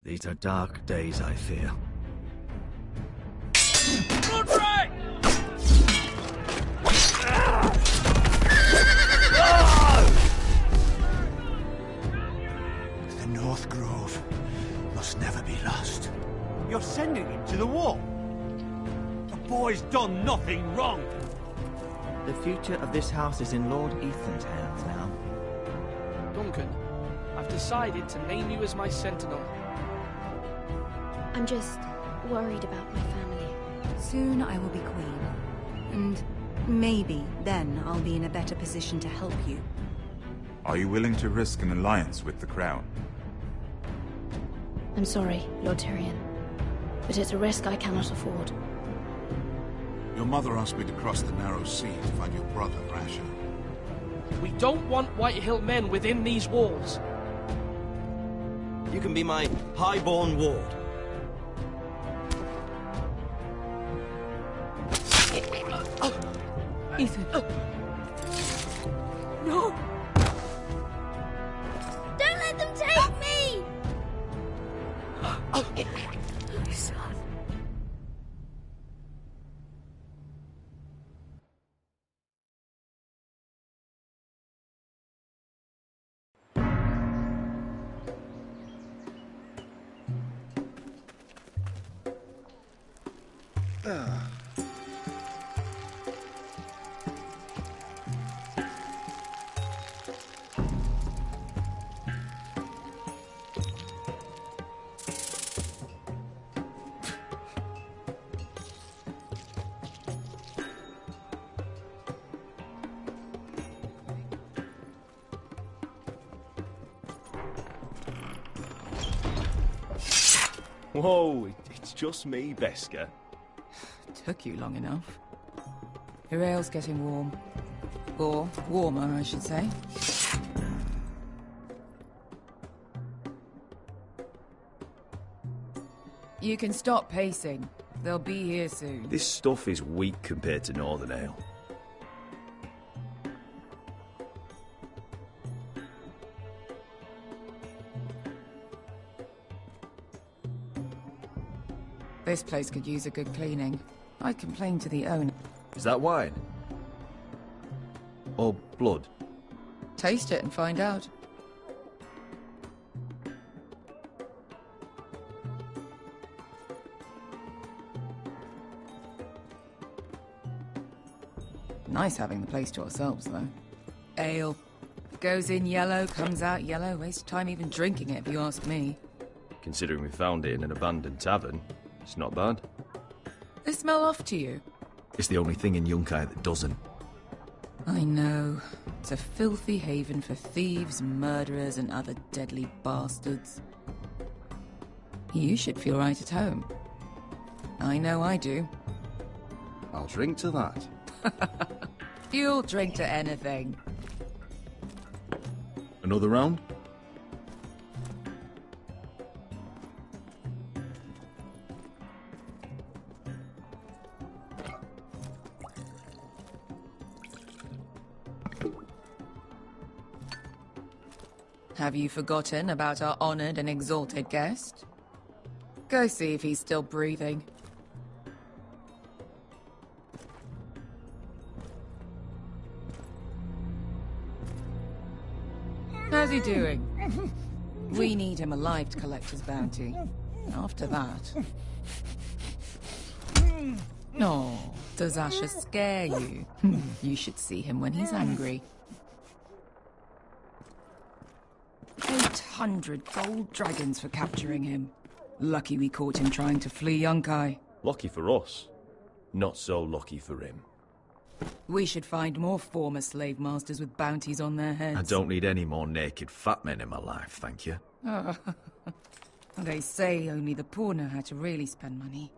These are dark days, I fear. Roderick! The North Grove must never be lost. You're sending him to the war? The boy's done nothing wrong. The future of this house is in Lord Ethan's hands now. Duncan, I've decided to name you as my sentinel. I'm just worried about my family. Soon I will be queen. And maybe then I'll be in a better position to help you. Are you willing to risk an alliance with the Crown? I'm sorry, Lord Tyrion, but it's a risk I cannot afford. Your mother asked me to cross the narrow sea to find your brother, Rasher. We don't want Whitehill men within these walls. You can be my highborn ward. Ethan. No! Don't let them take me! My son. Whoa, it's just me, Beska. Took you long enough. Your ale's getting warm. Or warmer, I should say. You can stop pacing. They'll be here soon. This stuff is weak compared to Northern Ale. This place could use a good cleaning. I'd complain to the owner. Is that wine? Or blood? Taste it and find out. Nice having the place to ourselves, though. Ale. Goes in yellow, comes out yellow. Waste time even drinking it, if you ask me. Considering we found it in an abandoned tavern, it's not bad. They smell off to you? It's the only thing in Yunkai that doesn't. I know. It's a filthy haven for thieves, murderers, and other deadly bastards. You should feel right at home. I know I do. I'll drink to that. You'll drink to anything. Another round? Have you forgotten about our honored and exalted guest? Go see if he's still breathing. How's he doing? We need him alive to collect his bounty. After that... No, does Asher scare you? You should see him when he's angry. 800 gold dragons for capturing him. Lucky we caught him trying to flee Yunkai. Lucky for us. Not so lucky for him. We should find more former slave masters with bounties on their heads. I don't need any more naked fat men in my life, thank you. They say only the poor know how to really spend money.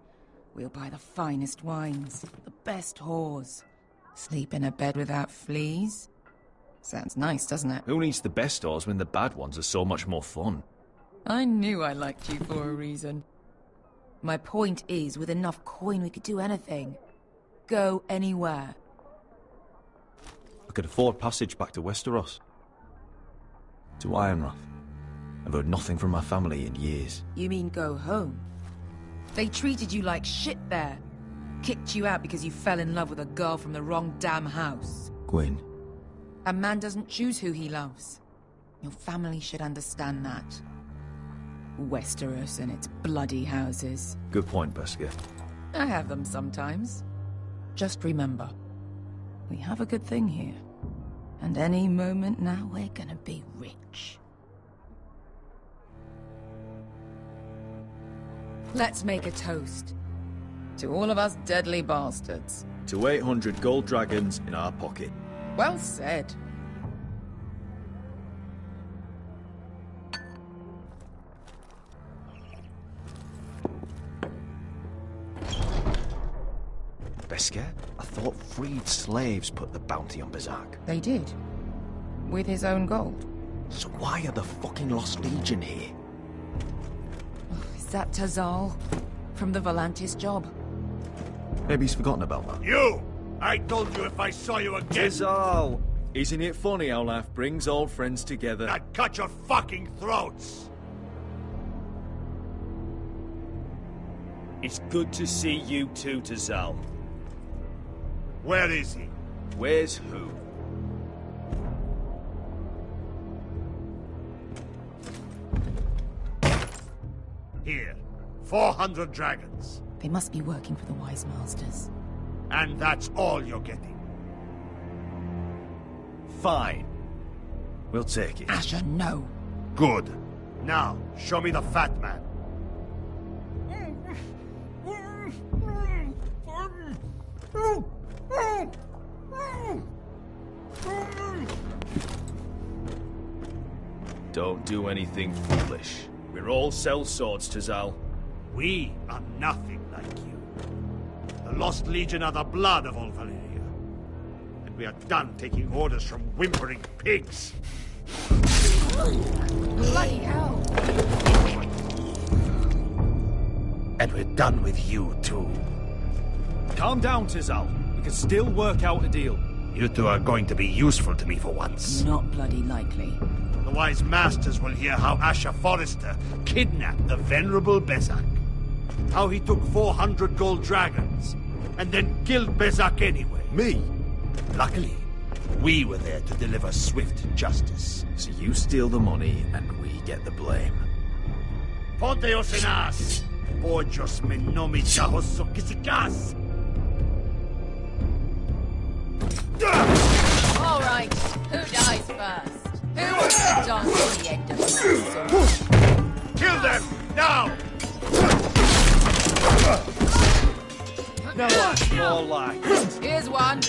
We'll buy the finest wines, the best whores. Sleep in a bed without fleas. Sounds nice, doesn't it? Who needs the best whores when the bad ones are so much more fun? I knew I liked you for a reason. My point is, with enough coin we could do anything. Go anywhere. I could afford passage back to Westeros. To Ironrath. I've heard nothing from my family in years. You mean go home? They treated you like shit there. Kicked you out because you fell in love with a girl from the wrong damn house. Gwyn. A man doesn't choose who he loves. Your family should understand that. Westeros and its bloody houses. Good point, Beskar. I have them sometimes. Just remember, we have a good thing here. And any moment now, we're gonna be rich. Let's make a toast. To all of us deadly bastards. To 800 gold dragons in our pocket. Well said. Beskar? I thought freed slaves put the bounty on Berserk. They did. With his own gold. So why are the fucking Lost Legion here? Is that Tazal? From the Volantis job? Maybe he's forgotten about that. You! I told you if I saw you again... Tizal! Isn't it funny how life brings old friends together? I'd cut your fucking throats! It's good to see you too, Tizal. Where is he? Where's who? Here. 400 dragons. They must be working for the Wise Masters. And that's all you're getting. Fine. We'll take it. Asher, no. Good. Now, show me the fat man. Don't do anything foolish. We're all sellswords, Tizal. We are nothing like you. The Lost Legion are the blood of all Valyria. And we are done taking orders from whimpering pigs. Bloody hell! And we're done with you, too. Calm down, Tizal. We can still work out a deal. You two are going to be useful to me for once. Not bloody likely. The Wise Masters will hear how Asher Forrester kidnapped the venerable Bezak. How he took 400 gold dragons, and then killed Bezak anyway. Me? Luckily, we were there to deliver swift justice. So you steal the money, and we get the blame. Ponteos en as! Pojos me nomi chahos kisikas! All right, who dies first? Who wants to dance to the end of my sword? Kill them, now! Now that's more like it. Here's one.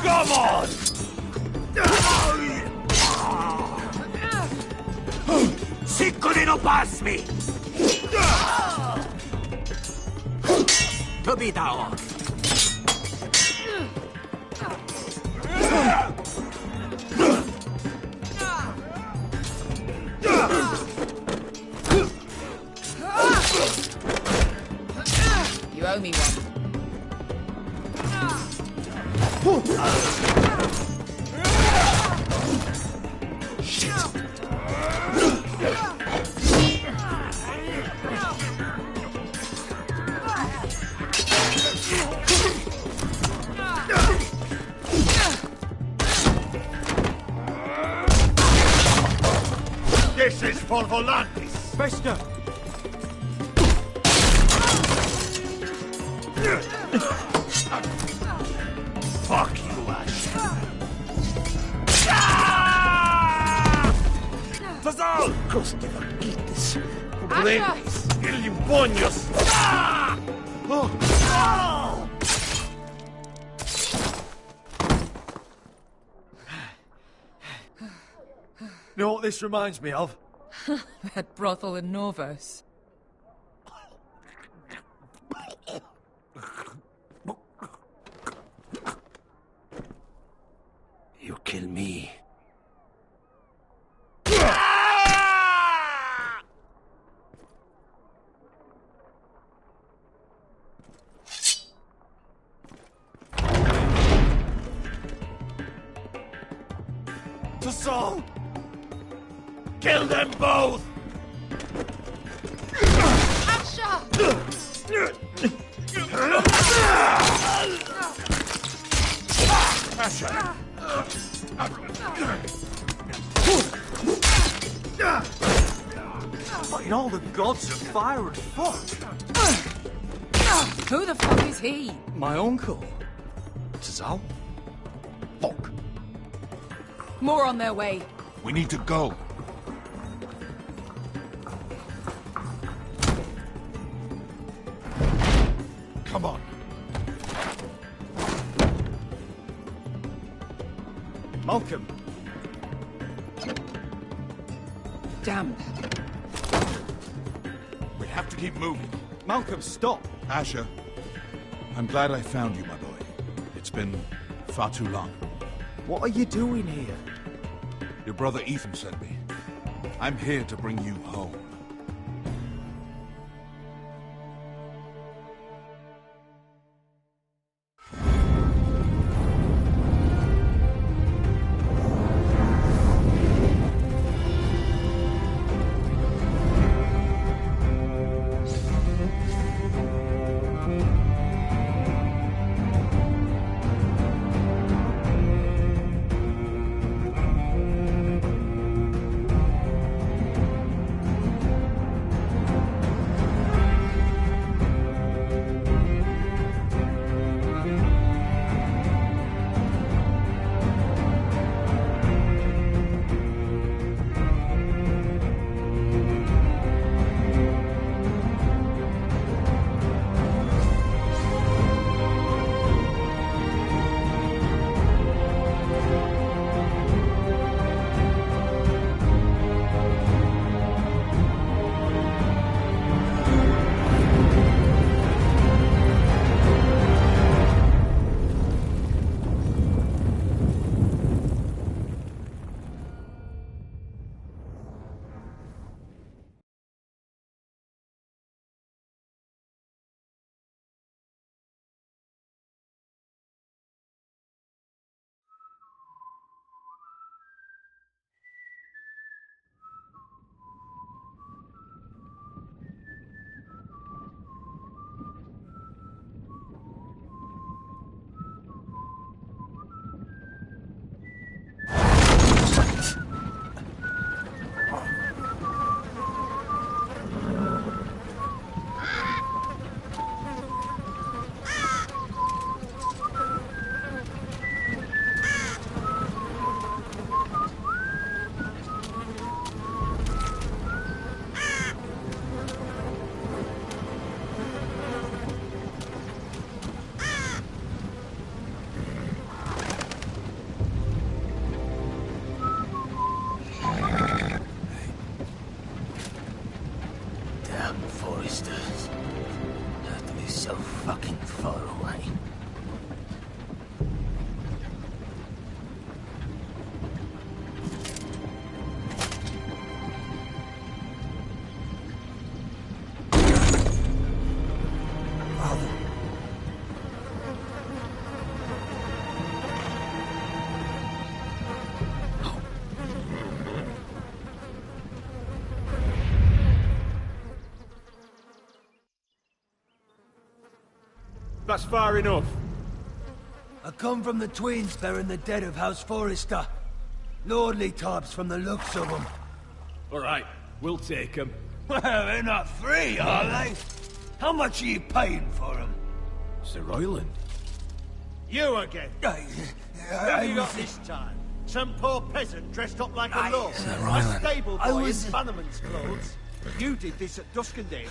Come on! Siccoli no pass me! Tobitao! You owe me one. This is for Volantis! Beskar! Fuck you, Ash! Tazal! Coste vaquitis! Problemas! Illimbonios! You know what this reminds me of? That brothel in Norvos. You kill me. to Saul? Kill them both! Asher! What in all the gods of fire and fuck? Who the fuck is he? My uncle. Tazal? Fuck. More on their way. We need to go. Come on. Malcolm. Damn. We have to keep moving. Malcolm, stop. Asher, I'm glad I found you, my boy. It's been far too long. What are you doing here? Your brother Ethan sent me. I'm here to bring you home. That's far enough. I come from the twins bearing the dead of House Forrester. Lordly types from the looks of them. All right, we'll take them. Well, they're not free, are they? How much are you paying for them? Sir Royland. You again. What have you got this time? Some poor peasant dressed up like a lord. A stable boy in Bannerman's clothes. You did this at Duskendale,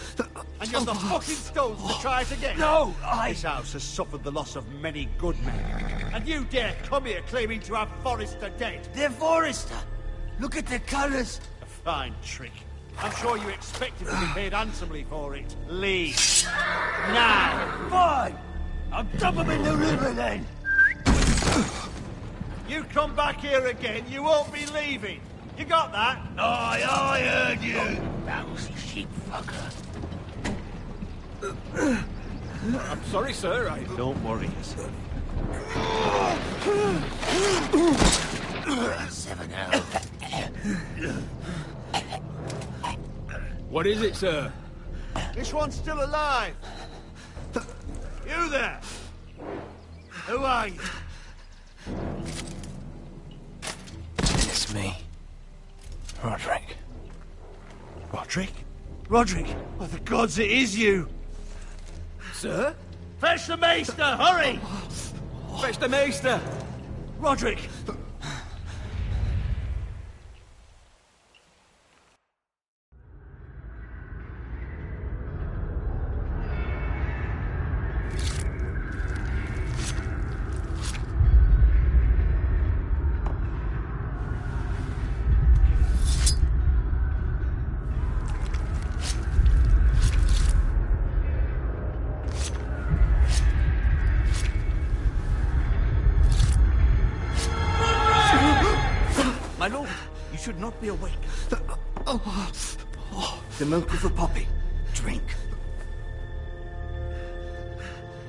and you're the fucking stones to try it again. No, This house has suffered the loss of many good men, and you dare come here claiming to have Forrester dead. They're Forrester. Look at the colours. A fine trick. I'm sure you expected to be paid handsomely for it. Leave. Now. Fine. I'll dump them in the river then. You come back here again, you won't be leaving. You got that? Aye, I heard you. Lousy sheep fucker. I'm sorry, sir. Don't worry yourself. 7 hours. What is it, sir? This one's still alive. You there? Who are you? It's me. Roderick. Roderick? Roderick? By the gods, it is you! Sir? Fetch the maester, hurry! Fetch the maester! Roderick! My lord, you should not be awake. The milk of the poppy. Drink.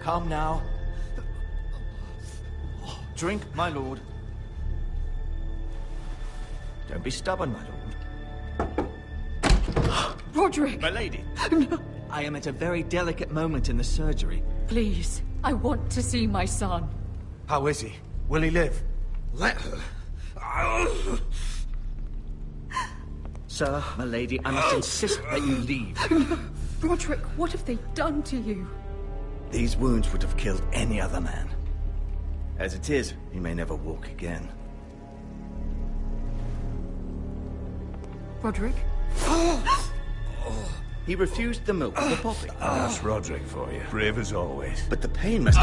Calm now. Drink, my lord. Don't be stubborn, my lord. Roderick! My lady. No. I am at a very delicate moment in the surgery. Please, I want to see my son. How is he? Will he live? Let her. Sir, my lady, I must insist that you leave. Roderick, what have they done to you? These wounds would have killed any other man. As it is, he may never walk again. Roderick? He refused the milk of the poppy. That's Roderick for you. Brave as always. But the pain must...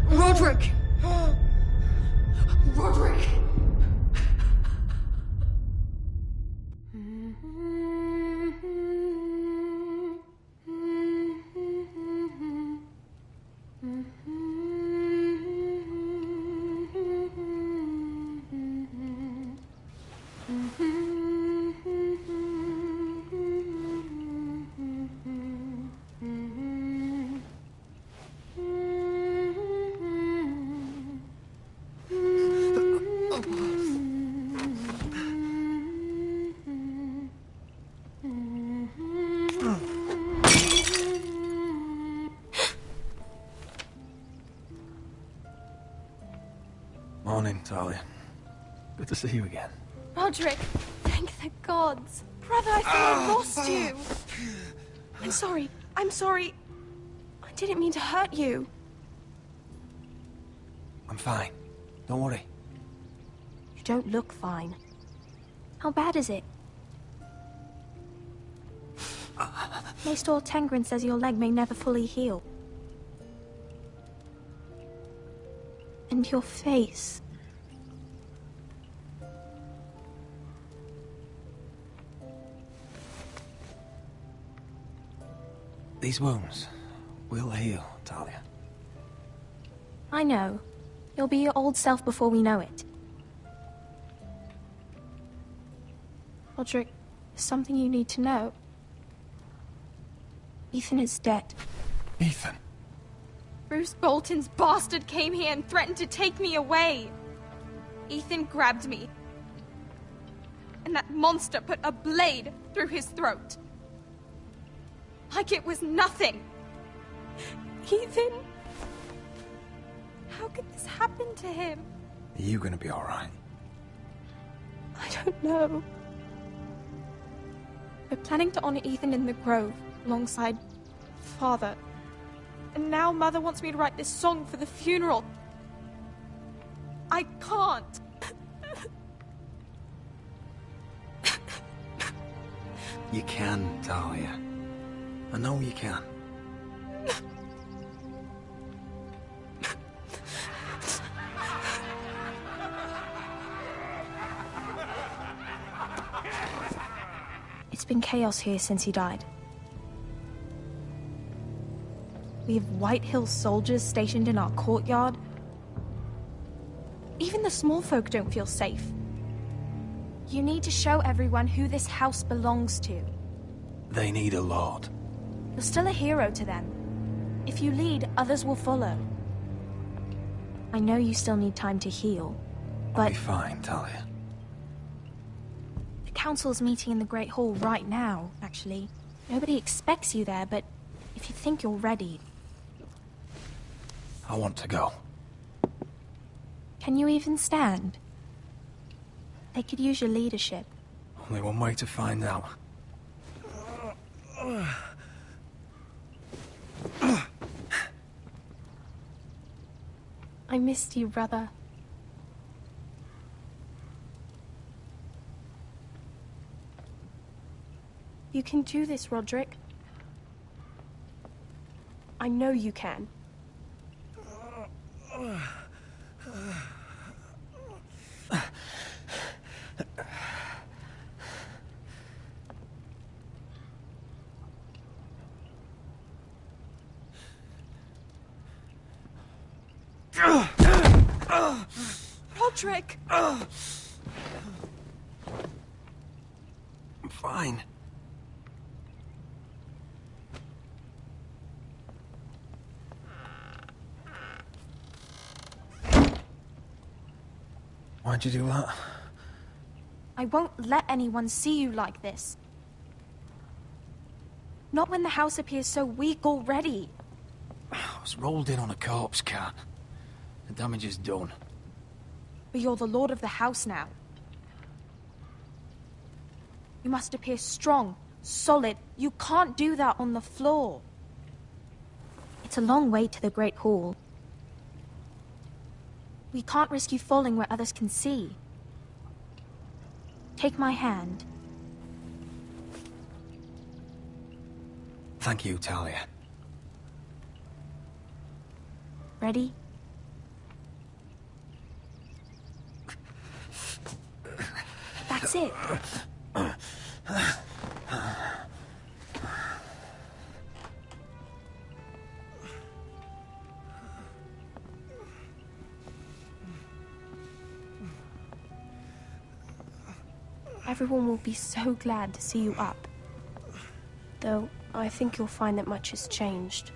Roderick! Roderick! Morning, Talia. Good to see you again. Roderick, thank the gods. Brother, I thought I lost you. I'm sorry. I didn't mean to hurt you. I'm fine. Don't worry. You don't look fine. How bad is it? Maester Tengrin says your leg may never fully heal. And your face. These wounds will heal, Talia. I know. You'll be your old self before we know it. Roderick, there's something you need to know. Ethan is dead. Ethan? Bruce Bolton's bastard came here and threatened to take me away. Ethan grabbed me. And that monster put a blade through his throat. Like it was nothing. Ethan... How could this happen to him? Are you gonna be alright? I don't know. We're planning to honor Ethan in the Grove, alongside Father. And now Mother wants me to write this song for the funeral. I can't. You can, Talia. I know you can. It's been chaos here since he died. We have White Hill soldiers stationed in our courtyard. Even the small folk don't feel safe. You need to show everyone who this house belongs to. They need a lord. You're still a hero to them. If you lead, others will follow. I know you still need time to heal, but... I'll be fine, Talia. The council's meeting in the Great Hall right now, actually. Nobody expects you there, but if you think you're ready... I want to go. Can you even stand? They could use your leadership. Only one way to find out. I missed you, brother. You can do this, Roderick. I know you can. Roderick! I'm fine. Why'd you do that? I won't let anyone see you like this. Not when the house appears so weak already. I was rolled in on a corpse cart. The damage is done. But you're the lord of the house now. You must appear strong, solid. You can't do that on the floor. It's a long way to the Great Hall. We can't risk you falling where others can see. Take my hand. Thank you, Talia. Ready? That's it. Everyone will be so glad to see you up. Though, I think you'll find that much has changed.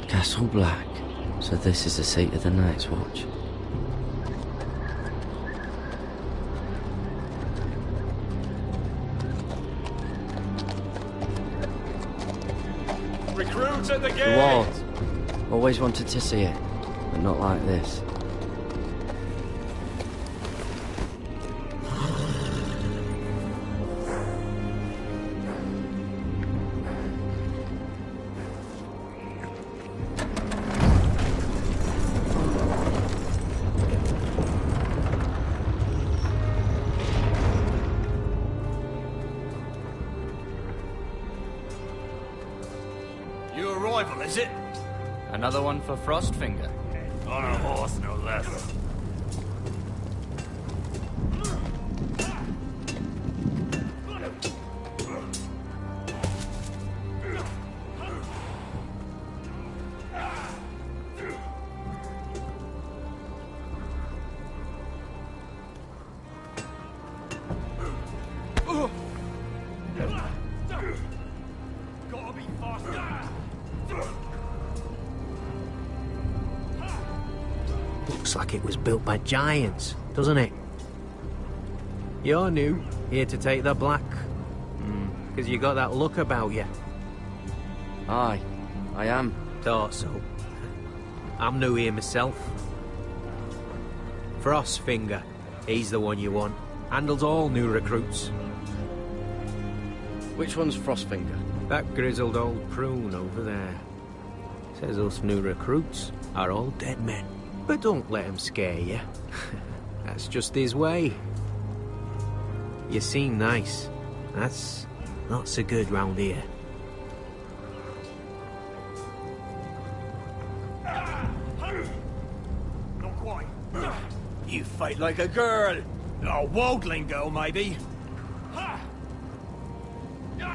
Castle Black. So this is the seat of the Night's Watch. Recruits at the gate! The wall. Always wanted to see it, but not like this. Your arrival, is it? Another one for Frostfinger. On a horse, no less. Gotta be faster. Looks like it was built by giants, doesn't it? You're new, here to take the black. Because you got that look about you. Aye, I am. Thought so. I'm new here myself. Frostfinger, he's the one you want. Handles all new recruits. Which one's Frostfinger? That grizzled old prune over there. Says us new recruits are all dead men. But don't let him scare you. That's just his way. You seem nice. That's not so good round here. Not quite. You fight like a girl. Oh, Waldling girl, maybe. Not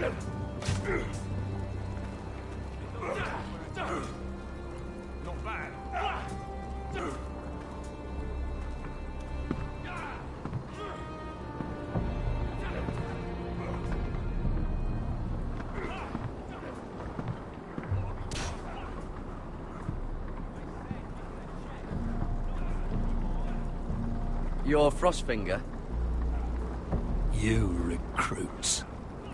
bad. You're Frostfinger? You recruits.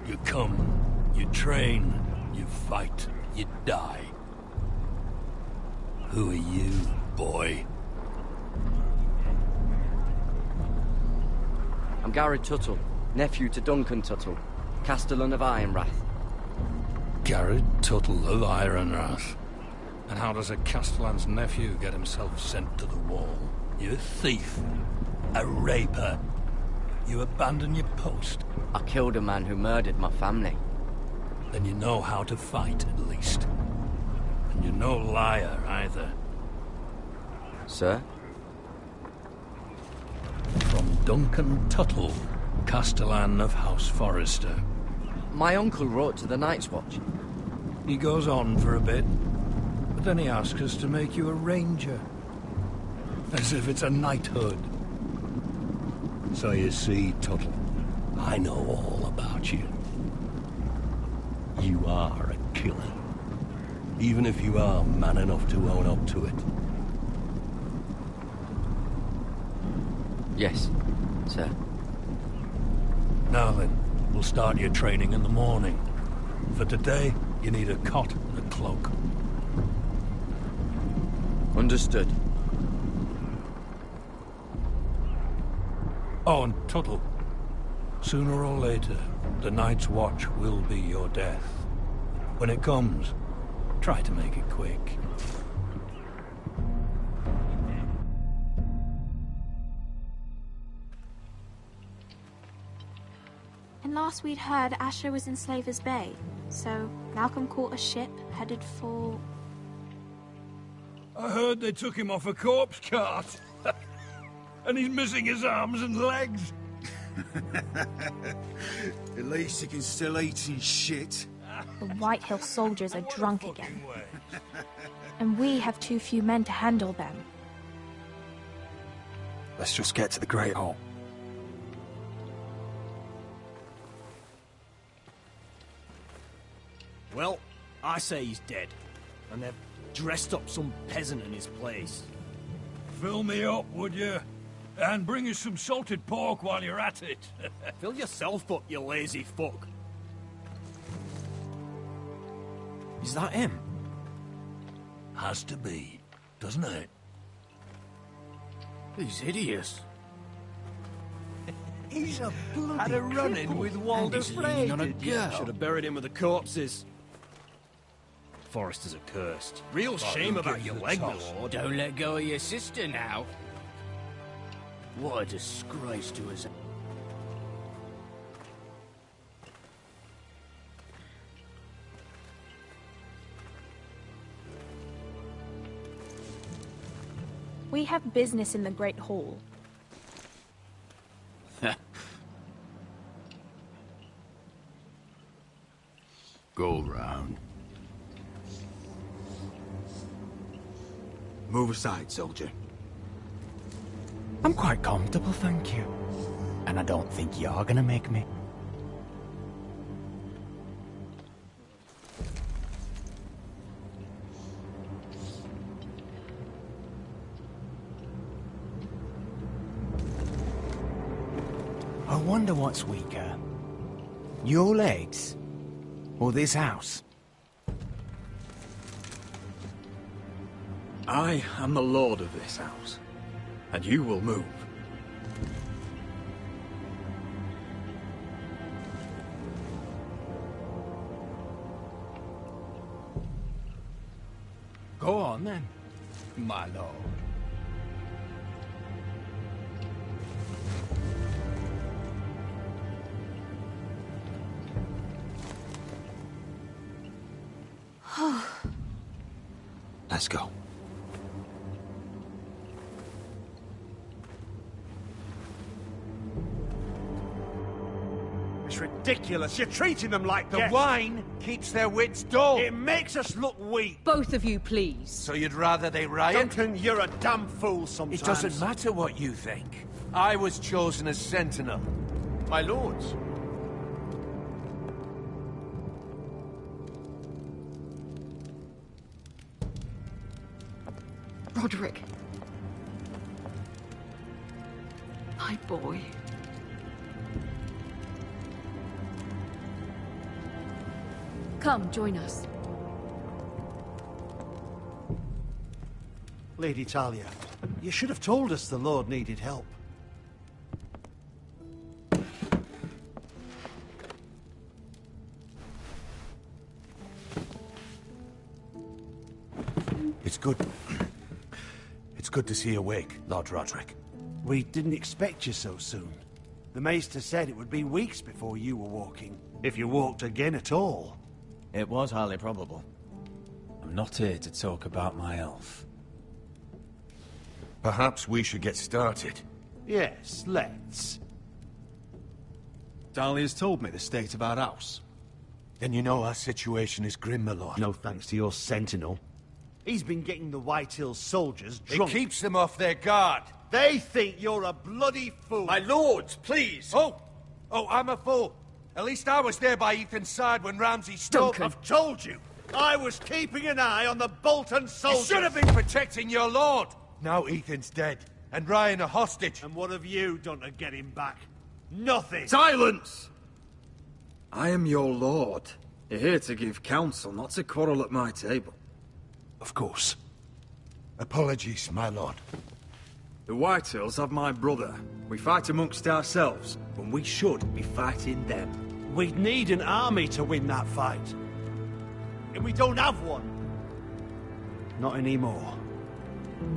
You come, you train, you fight, you die. Who are you, boy? I'm Garrett Tuttle, nephew to Duncan Tuttle, Castellan of Ironrath. Garrett Tuttle of Ironrath. And how does a Castellan's nephew get himself sent to the wall? You a thief, a raper. You abandon your post. I killed a man who murdered my family. Then you know how to fight, at least. And you're no liar, either. Sir? From Duncan Tuttle, Castellan of House Forrester. My uncle wrote to the Night's Watch. He goes on for a bit, but then he asks us to make you a ranger. As if it's a knighthood. So you see, Tuttle, I know all about you. You are a killer. Even if you are man enough to own up to it. Yes, sir. Now then, we'll start your training in the morning. For today, you need a cot and a cloak. Understood. Oh, and Tuttle, sooner or later, the Night's Watch will be your death. When it comes, try to make it quick. And last we'd heard, Asher was in Slaver's Bay, so Malcolm caught a ship headed for... I heard they took him off a corpse cart. And he's missing his arms and legs. At least he can still eat his shit. The White Hill soldiers are drunk again. And we have too few men to handle them. Let's just get to the Great Hall. Well, I say he's dead. And they've dressed up some peasant in his place. Fill me up, would you? And bring us some salted pork while you're at it. Fill yourself up, you lazy fuck. Is that him? Has to be, doesn't it? He's hideous. He's a bloody Had a run-in with Walder Frey, on a did ya? Should have buried him with the corpses. Foresters are cursed. Real shame about your leg, my lord. Don't let go of your sister now. What a disgrace to us. We have business in the Great Hall. Go round. Move aside, soldier. I'm quite comfortable, thank you. And I don't think you're gonna make me. I wonder what's weaker. Your legs? Or this house? I am the lord of this house, and you will move. Go on then, my lord. Let's go. It's ridiculous. You're treating them like The guests. wine keeps their wits dull. It makes us look weak. Both of you, please. So you'd rather they riot? Duncan, you're a damn fool sometimes. It doesn't matter what you think. I was chosen as sentinel. My lords. Roderick. My boy. Come, join us. Lady Talia, you should have told us the Lord needed help. It's good. It's good to see you awake, Lord Roderick. We didn't expect you so soon. The Maester said it would be weeks before you were walking, if you walked again at all. It was highly probable. I'm not here to talk about my elf. Perhaps we should get started. Yes, let's. Dahlia's told me the state of our house. Then you know our situation is grim, my lord. No thanks to your sentinel. He's been getting the White Hills soldiers drunk. It keeps them off their guard. They think you're a bloody fool. My lords, please! Oh, I'm a fool. At least I was there by Ethan's side when Ramsay stole... I've told you. I was keeping an eye on the Bolton soldiers. You should have been protecting your lord. Now Ethan's dead, and Ryan a hostage. And what have you done to get him back? Nothing. Silence! I am your lord. You're here to give counsel, not to quarrel at my table. Of course. Apologies, my lord. The Whitehills have my brother. We fight amongst ourselves, when we should be fighting them. We'd need an army to win that fight. And we don't have one. Not anymore.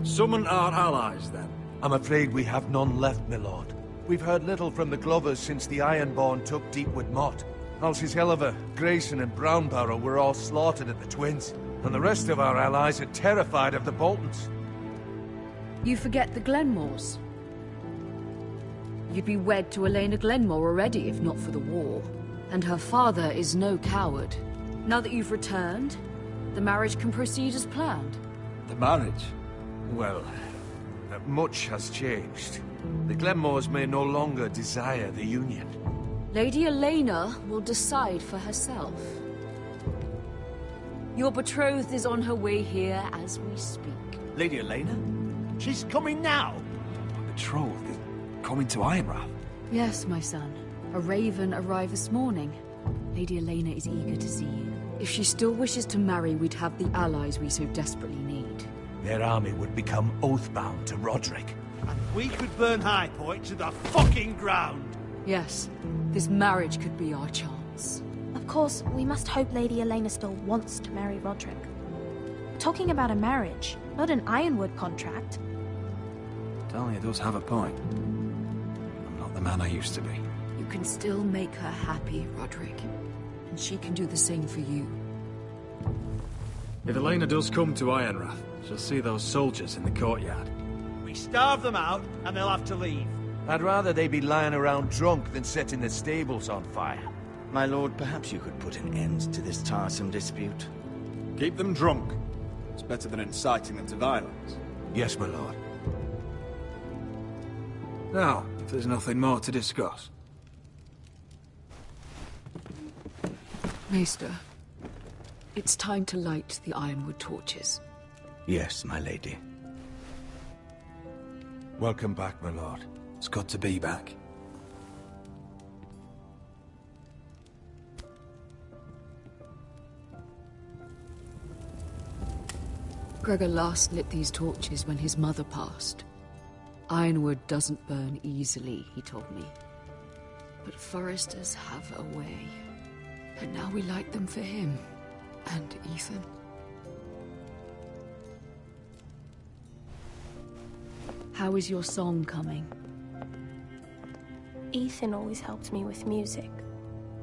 Summon our allies, then. I'm afraid we have none left, my lord. We've heard little from the Glovers since the Ironborn took Deepwood Motte. Houses Helliver, Grayson and Brownbarrow were all slaughtered at the Twins, and the rest of our allies are terrified of the Boltons. You forget the Glenmores. You'd be wed to Elena Glenmore already if not for the war. And her father is no coward. Now that you've returned, the marriage can proceed as planned. The marriage? Well, much has changed. The Glenmores may no longer desire the union. Lady Elena will decide for herself. Your betrothed is on her way here as we speak. Lady Elena? She's coming now. My betrothed is coming to Ironrath. Yes, my son. A raven arrived this morning. Lady Elena is eager to see you. If she still wishes to marry, we'd have the allies we so desperately need. Their army would become oathbound to Roderick. And we could burn High Point to the fucking ground. Yes, this marriage could be our chance. Of course, we must hope Lady Elena still wants to marry Roderick. We're talking about a marriage, not an Ironwood contract. Dahlia does have a point. I'm not the man I used to be. You can still make her happy, Roderick. And she can do the same for you. If Elena does come to Ironrath, she'll see those soldiers in the courtyard. We starve them out, and they'll have to leave. I'd rather they be lying around drunk than setting the stables on fire. My lord, perhaps you could put an end to this tiresome dispute. Keep them drunk. It's better than inciting them to violence. Yes, my lord. Now, if there's nothing more to discuss. Maester, it's time to light the Ironwood torches. Yes, my lady. Welcome back, my lord. It's good to be back. Gregor last lit these torches when his mother passed. Ironwood doesn't burn easily, he told me. But foresters have a way. And now we light them for him. And Ethan. How is your song coming? Ethan always helps me with music.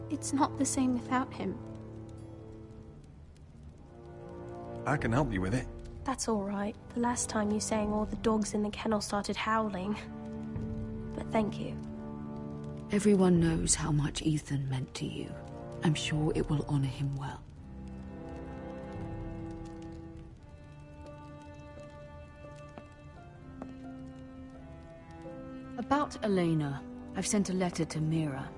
It's not the same without him. I can help you with it. That's all right. The last time you sang, all the dogs in the kennel started howling. But thank you. Everyone knows how much Ethan meant to you. I'm sure it will honor him well. About Elena, I've sent a letter to Mira.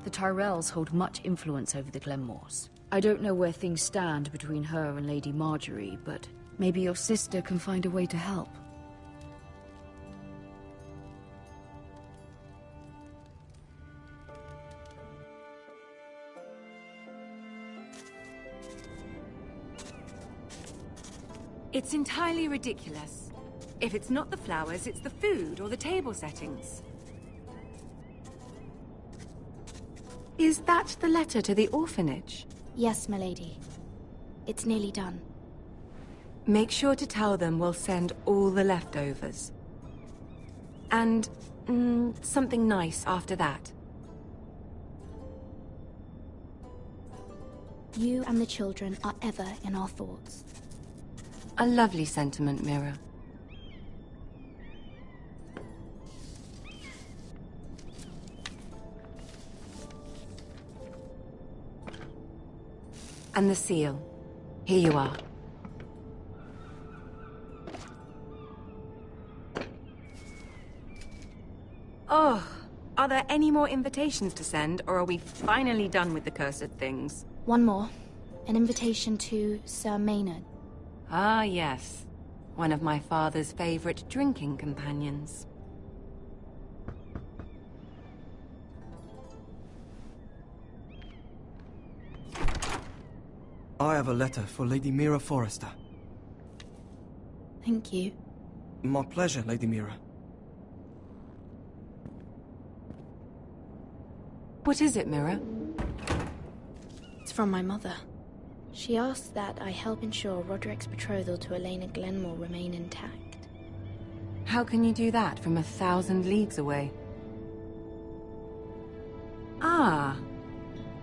The Tyrells hold much influence over the Glenmores. I don't know where things stand between her and Lady Marjorie, but maybe your sister can find a way to help. It's entirely ridiculous. If it's not the flowers, it's the food or the table settings. Is that the letter to the orphanage? Yes, milady. It's nearly done. Make sure to tell them we'll send all the leftovers. And, something nice after that. You and the children are ever in our thoughts. A lovely sentiment, Mira. And the seal. Here you are. Oh, are there any more invitations to send, or are we finally done with the cursed things? One more. An invitation to Sir Maynard. Ah, yes. One of my father's favorite drinking companions. I have a letter for Lady Mira Forrester. Thank you. My pleasure, Lady Mira. What is it, Mira? It's from my mother. She asks that I help ensure Roderick's betrothal to Elena Glenmore remain intact. How can you do that from 1,000 leagues away? Ah,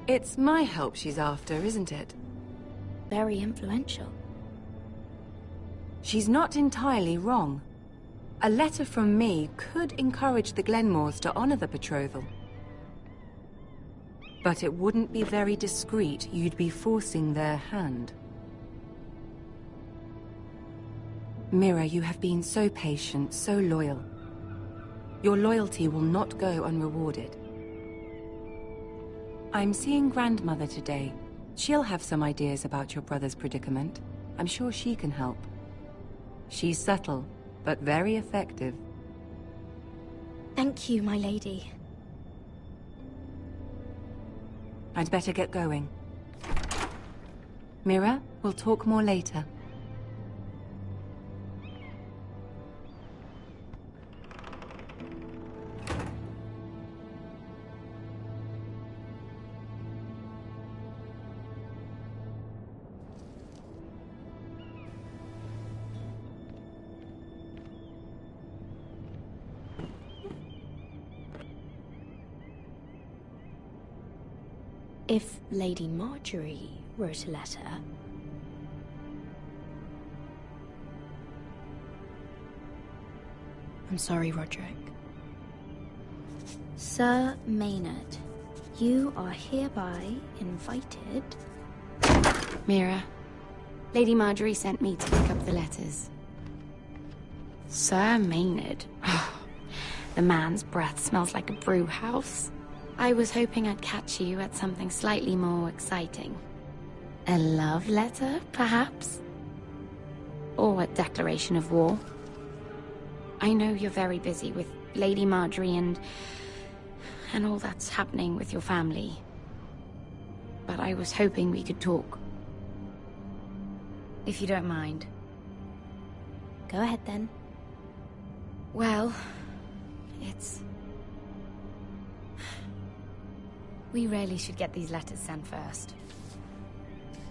it's my help she's after, isn't it? Very influential. She's not entirely wrong. A letter from me could encourage the Glenmores to honor the betrothal. But it wouldn't be very discreet. You'd be forcing their hand. Mira, you have been so patient, so loyal. Your loyalty will not go unrewarded. I'm seeing Grandmother today. She'll have some ideas about your brother's predicament. I'm sure she can help. She's subtle, but very effective. Thank you, my lady. I'd better get going. Mira, we'll talk more later. If Lady Marjorie wrote a letter... I'm sorry, Roderick. Sir Maynard, you are hereby invited... Mira, Lady Marjorie sent me to pick up the letters. Sir Maynard. The man's breath smells like a brew house. I was hoping I'd catch you at something slightly more exciting. A love letter, perhaps? Or a declaration of war. I know you're very busy with Lady Marjorie and all that's happening with your family. But I was hoping we could talk. If you don't mind. Go ahead, then. Well, it's... We really should get these letters sent first.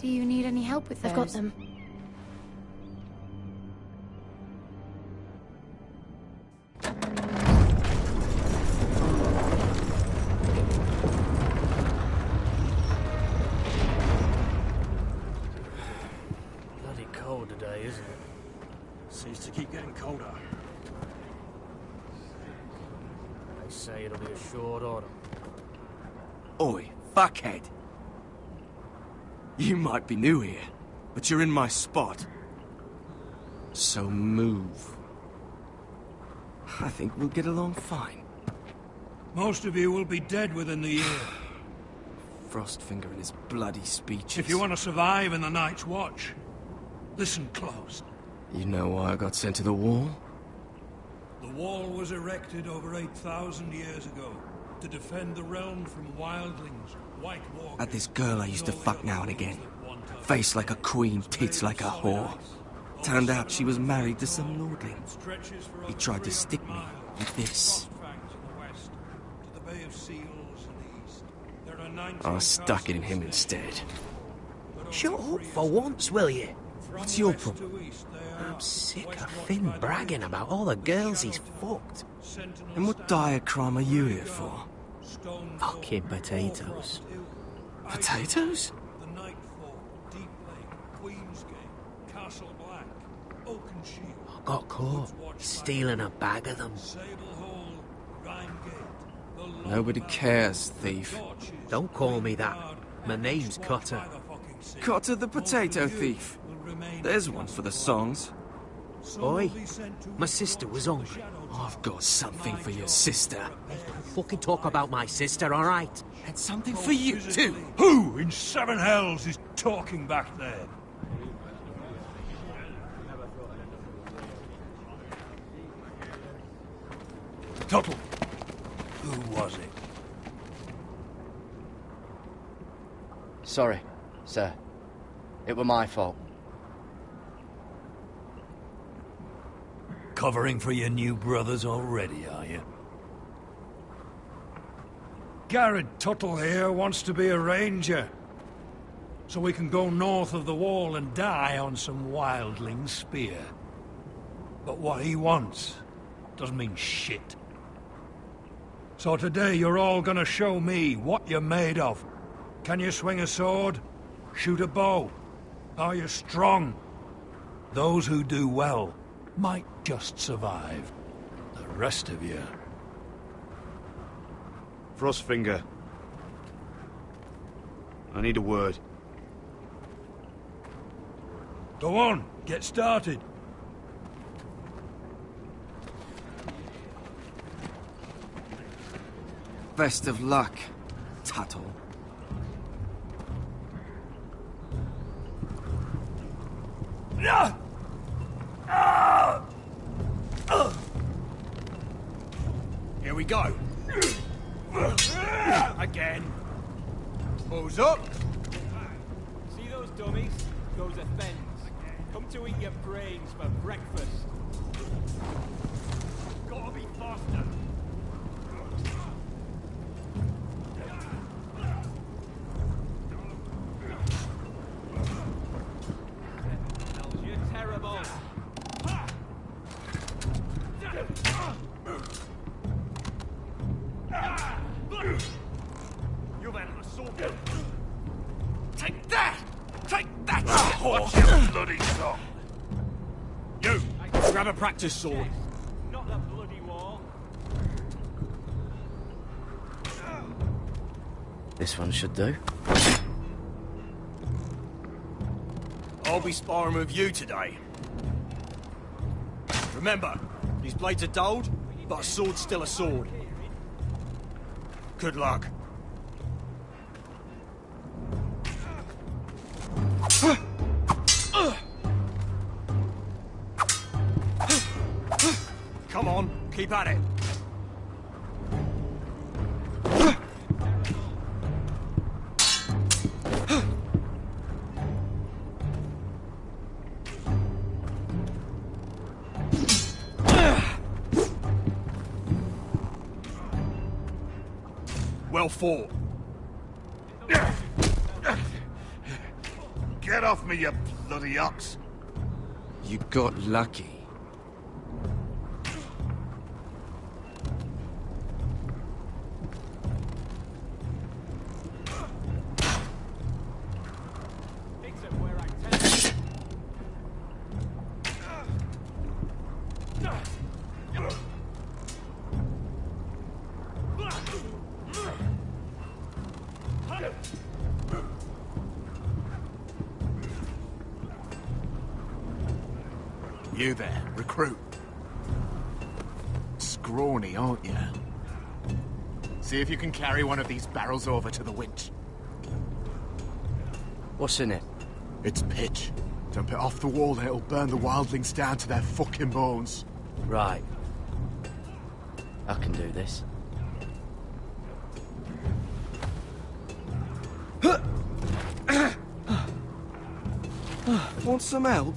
Do you need any help with those? I've got them. Bloody cold today, isn't it? Seems to keep getting colder. say it'll be a short order. Oi, fuckhead. You might be new here, but you're in my spot. So move. I think we'll get along fine. Most of you will be dead within the year. Frostfinger and his bloody speeches. If you want to survive in the Night's Watch, listen close. You know why I got sent to the wall? The wall was erected over 8,000 years ago to defend the realm from wildlings, White Walkers... Had this girl I used to fuck now and again. Face like a queen, tits like a whore. Turned out she was married to some lordling. He tried to stick me with this. I stuck it in him instead. Shut up for once, will you? What's your problem? I'm sick of Finn bragging about all the girls he's fucked. And what dire crime are you here for? Fucking potatoes. Potatoes? I got caught stealing a bag of them. Nobody cares, thief. Don't call me that. My name's Cotter. Cotter the potato thief. There's one for the songs. Boy, my sister was hungry. I've got something for your sister. Don't fucking talk about my sister, all right? And something for you, too. Who in seven hells is talking back there? Tuttle. Who was it? Sorry, sir. It were my fault. Covering for your new brothers already, are you? Garrett Tuttle here wants to be a ranger. So we can go north of the wall and die on some wildling spear. But what he wants doesn't mean shit. So today you're all gonna show me what you're made of. Can you swing a sword? Shoot a bow? Are you strong? Those who do well might just survive. The rest of you... Frostfinger. I need a word. Go on, get started. Best of luck, Tuttle. Here we go. Again. Balls up. See those dummies? Those are Fens. Come to eat your brains for breakfast. Gotta be faster. You're terrible. You've had an assault. Take that! Take that! Watch your bloody tongue! You! Grab a practice sword. Not the bloody wall. This one should do. I'll be sparring with you today. Remember, these blades are dulled, but a sword's still a sword. Good luck. Come on, keep at it. Well fought. Get off me, you bloody ox! You got lucky. You there, recruit. Scrawny, aren't you? See if you can carry one of these barrels over to the winch. What's in it? It's pitch. Dump it off the wall there, it'll burn the wildlings down to their fucking bones. Right. I can do this. Want some help?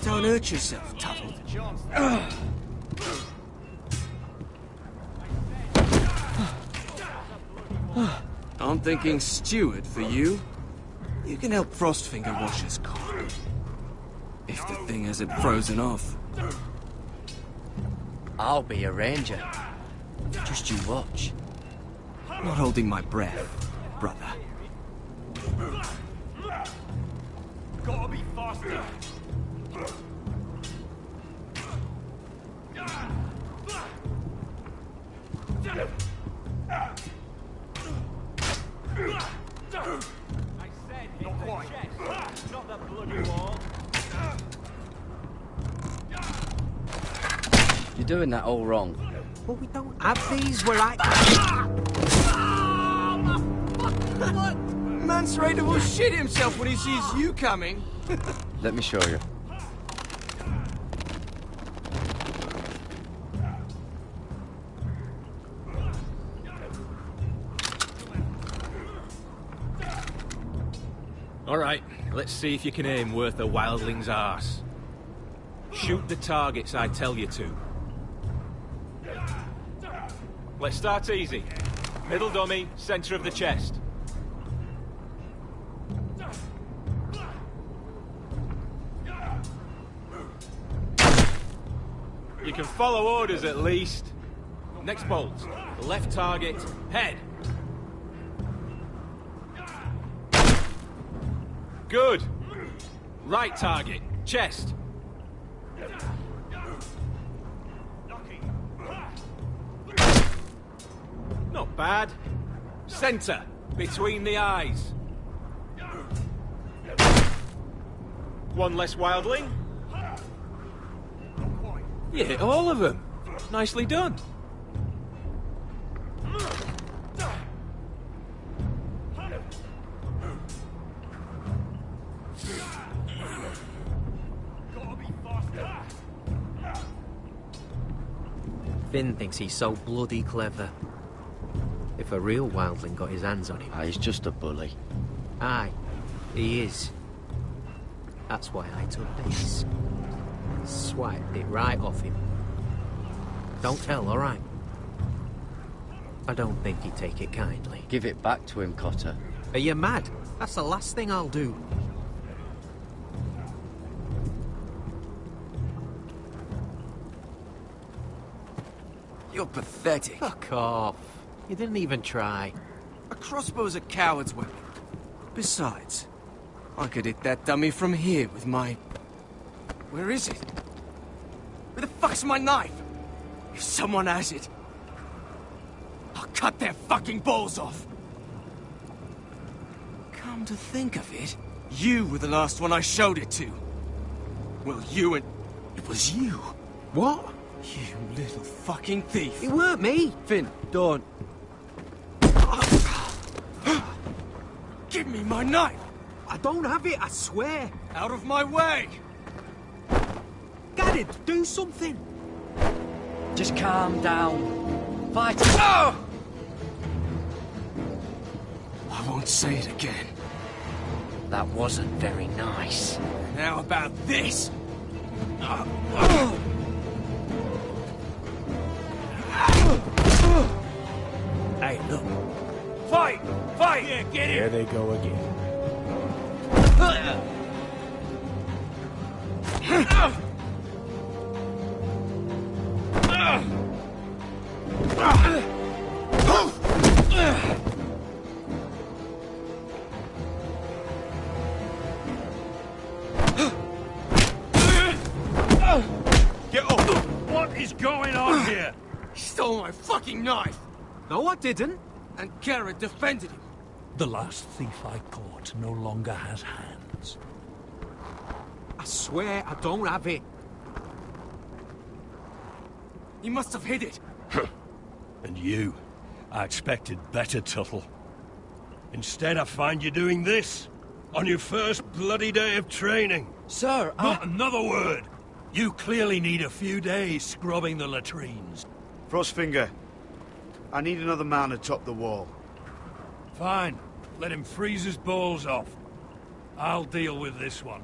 Don't hurt yourself, Tuttle. I'm thinking steward for you. You can help Frostfinger wash his cock. If the thing hasn't frozen off. I'll be a ranger. Just you watch. Not holding my breath, brother. Gotta be faster. I said hit the chest, not the bloody wall. You're doing that all wrong. But we don't have these where I... Man's Raider will shit himself when he sees you coming. Let me show you. Alright, let's see if you can aim worth a wildling's arse. Shoot the targets I tell you to. Let's start easy. Middle dummy, center of the chest. You can follow orders at least. Next bolt. Left target, head. Good. Right target, chest. Not bad. Center, between the eyes. One less wildling. You hit all of them. Nicely done. Finn thinks he's so bloody clever. If a real wildling got his hands on him... He's just a bully. Aye, he is. That's why I took this. Swiped it right off him. Don't tell, all right? I don't think he'd take it kindly. Give it back to him, Cotter. Are you mad? That's the last thing I'll do. You're pathetic. Fuck off. You didn't even try. A crossbow's a coward's weapon. Besides, I could hit that dummy from here with my... Where is it? Where the fuck's my knife? If someone has it, I'll cut their fucking balls off. Come to think of it, you were the last one I showed it to. Well, you and... It was you. What? You little fucking thief. It weren't me. Finn, don't. Give me my knife. I don't have it, I swear. Out of my way. Get it, do something. Just calm down. Fight. Oh! I won't say it again. That wasn't very nice. Now about this. Hey, look. Fight! Fight! Yeah, get Here him! they go again. Get up! What is going on here? He stole my fucking knife! No, I didn't. And Garrett defended him. The last thief I caught no longer has hands. I swear I don't have it. He must have hid it. And you? I expected better, Tuttle. Instead, I find you doing this on your first bloody day of training. Sir, Not another word! You clearly need a few days scrubbing the latrines. Frostfinger, I need another man atop the wall. Fine. Let him freeze his balls off. I'll deal with this one.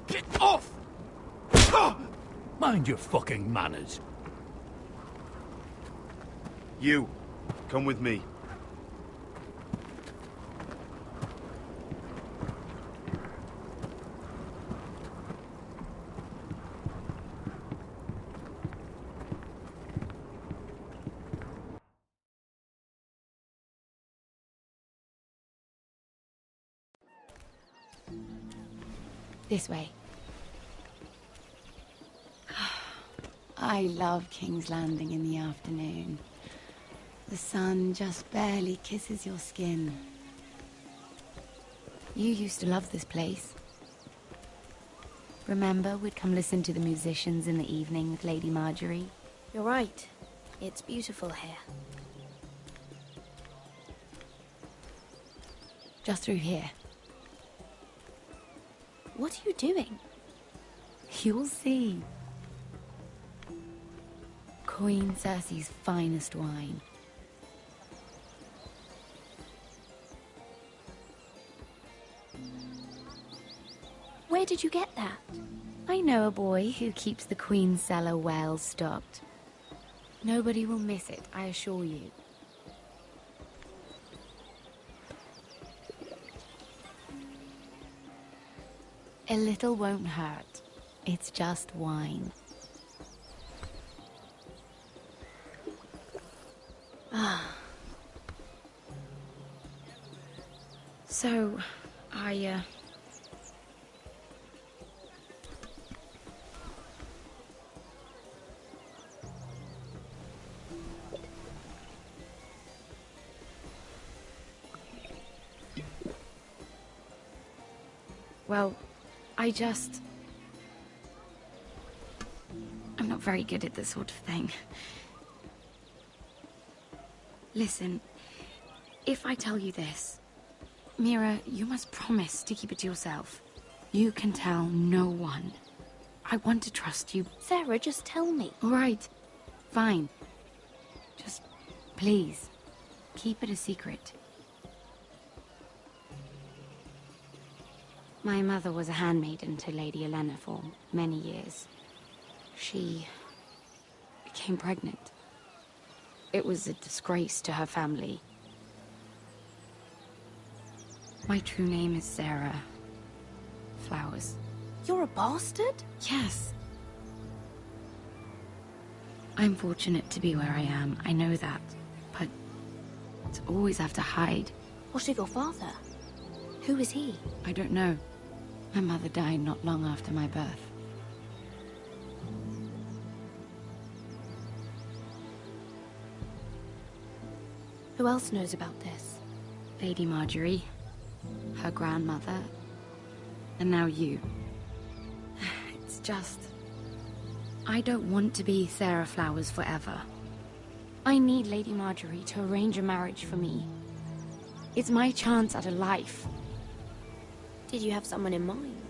Get off! Mind your fucking manners. You, come with me. This way. I love King's Landing in the afternoon. The sun just barely kisses your skin. You used to love this place. Remember, we'd come listen to the musicians in the evening with Lady Marjorie? You're right. It's beautiful here. Just through here. What are you doing? You'll see. Queen Cersei's finest wine. Where did you get that? I know a boy who keeps the Queen's cellar well stocked. Nobody will miss it, I assure you. A little won't hurt. It's just wine. Ah. So, Well, I'm not very good at this sort of thing. Listen, if I tell you this, Mira, you must promise to keep it to yourself. You can tell no one. I want to trust you. Sarah, just tell me. All right, fine. Just, please, keep it a secret. My mother was a handmaiden to Lady Olenna for many years. She became pregnant. It was a disgrace to her family. My true name is Sarah Flowers. You're a bastard? Yes. I'm fortunate to be where I am, I know that. But to always have to hide. What of your father? Who is he? I don't know. My mother died not long after my birth. Who else knows about this? Lady Marjorie, her grandmother, and now you. It's just... I don't want to be Sarah Flowers forever. I need Lady Marjorie to arrange a marriage for me. It's my chance at a life. Did you have someone in mind?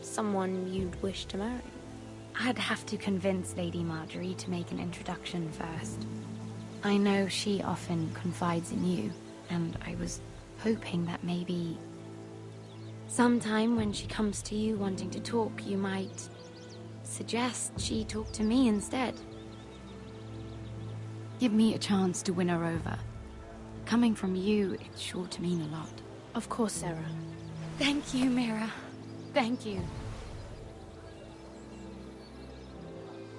Someone you'd wish to marry? I'd have to convince Lady Marjorie to make an introduction first. I know she often confides in you, and I was hoping that maybe... sometime when she comes to you wanting to talk, you might suggest she talk to me instead. Give me a chance to win her over. Coming from you, it's sure to mean a lot. Of course, Sarah. Thank you, Mira. Thank you.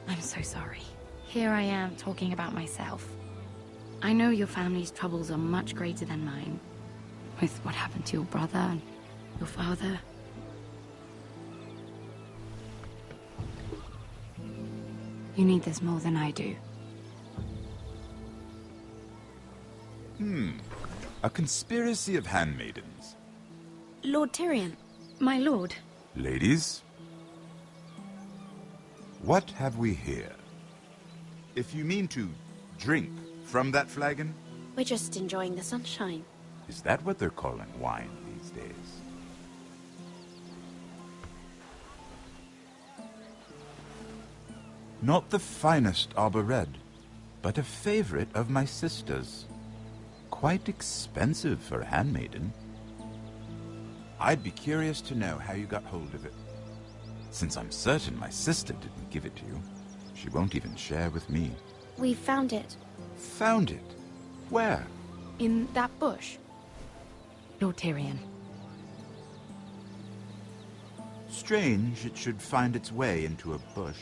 I'm so sorry. Here I am talking about myself. I know your family's troubles are much greater than mine. With what happened to your brother and your father. You need this more than I do. A conspiracy of handmaidens. Lord Tyrion, my lord. Ladies, what have we here? If you mean to drink from that flagon, We're just enjoying the sunshine. is that what they're calling wine these days? Not the finest arbor red, but a favorite of my sister's. Quite expensive for a handmaiden. I'd be curious to know how you got hold of it. Since I'm certain my sister didn't give it to you, she won't even share with me. We found it. Found it? Where? In that bush. Lord Tyrion. Strange it should find its way into a bush.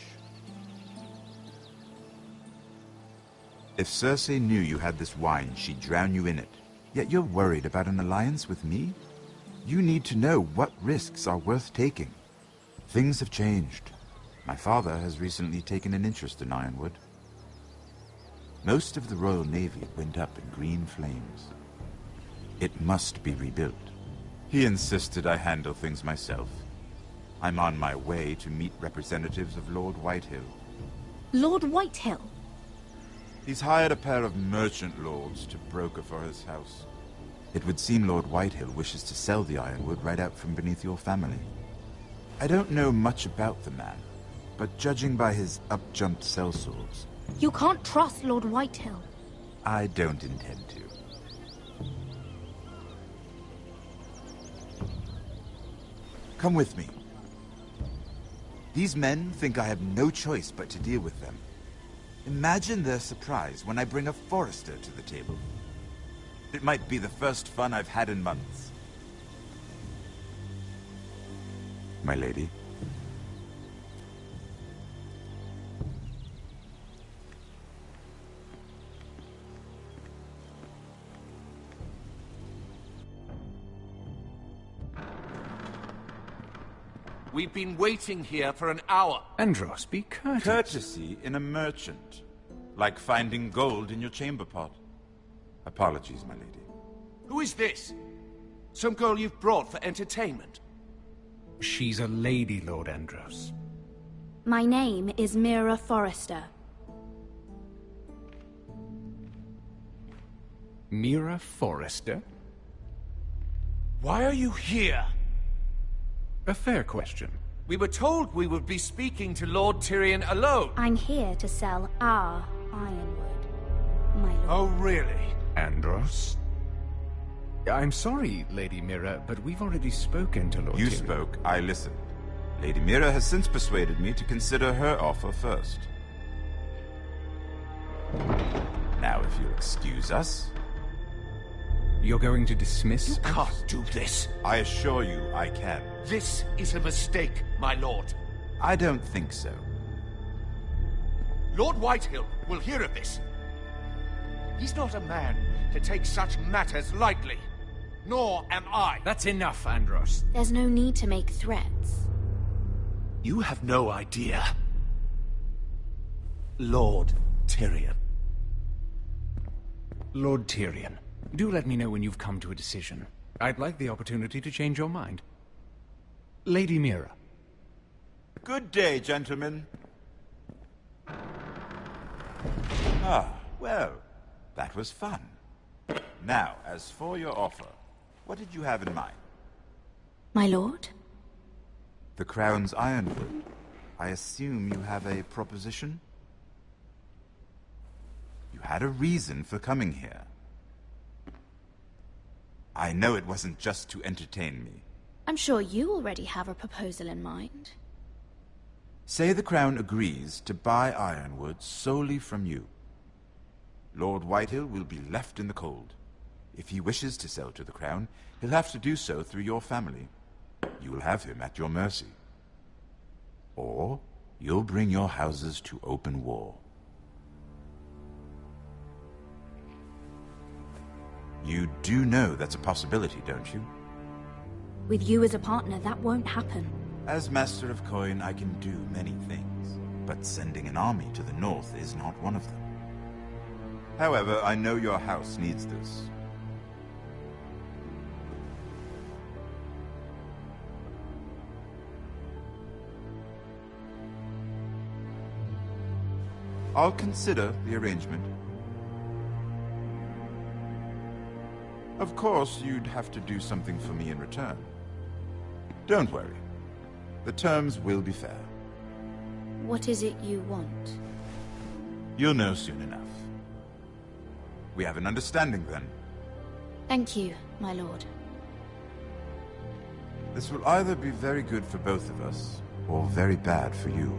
If Cersei knew you had this wine, she'd drown you in it. Yet you're worried about an alliance with me? You need to know what risks are worth taking. Things have changed. My father has recently taken an interest in Ironwood. Most of the Royal Navy went up in green flames. It must be rebuilt. He insisted I handle things myself. I'm on my way to meet representatives of Lord Whitehill. Lord Whitehill? He's hired a pair of merchant lords to broker for his house. It would seem Lord Whitehill wishes to sell the Ironwood right out from beneath your family. I don't know much about the man, but judging by his up-jumped sellswords, You can't trust Lord Whitehill. I don't intend to. Come with me. These men think I have no choice but to deal with them. Imagine their surprise when I bring a Forester to the table. It might be the first fun I've had in months. My lady. We've been waiting here for an hour. Andros, be courteous. Courtesy in a merchant. Like finding gold in your chamber pot. Apologies, my lady. Who is this? Some girl you've brought for entertainment? She's a lady, Lord Andros. My name is Mira Forrester. Mira Forrester? Why are you here? A fair question. We were told we would be speaking to Lord Tyrion alone. I'm here to sell our Ironwood, my lord. Oh, really? Andros? I'm sorry, Lady Mira, but we've already spoken to Lord You Tyrion. spoke, I listened. Lady Mira has since persuaded me to consider her offer first. Now, if you'll excuse us... You're going to dismiss You can't do this. I assure you I can. This is a mistake, my lord. I don't think so. Lord Whitehill will hear of this. He's not a man to take such matters lightly. Nor am I. That's enough, Andros. There's no need to make threats. You have no idea. Lord Tyrion. Lord Tyrion, do let me know when you've come to a decision. I'd like the opportunity to change your mind. Lady Mira. Good day, gentlemen. Ah, well, that was fun. Now, as for your offer, what did you have in mind? My lord? The Crown's Ironwood. I assume you have a proposition? You had a reason for coming here. I know it wasn't just to entertain me. I'm sure you already have a proposal in mind. Say the Crown agrees to buy Ironwood solely from you. Lord Whitehill will be left in the cold. If he wishes to sell to the Crown, he'll have to do so through your family. You will have him at your mercy. Or you'll bring your houses to open war. You do know that's a possibility, don't you? With you as a partner, that won't happen. As Master of Coin, I can do many things, but sending an army to the north is not one of them. However, I know your house needs this. I'll consider the arrangement. Of course, you'd have to do something for me in return. Don't worry. The terms will be fair. What is it you want? You'll know soon enough. We have an understanding then. Thank you, my lord. This will either be very good for both of us, or very bad for you.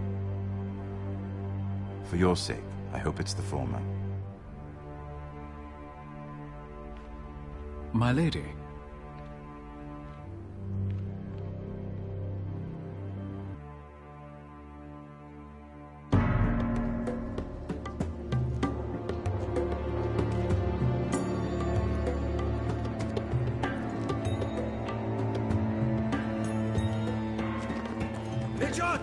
For your sake, I hope it's the former. My lady. Richard!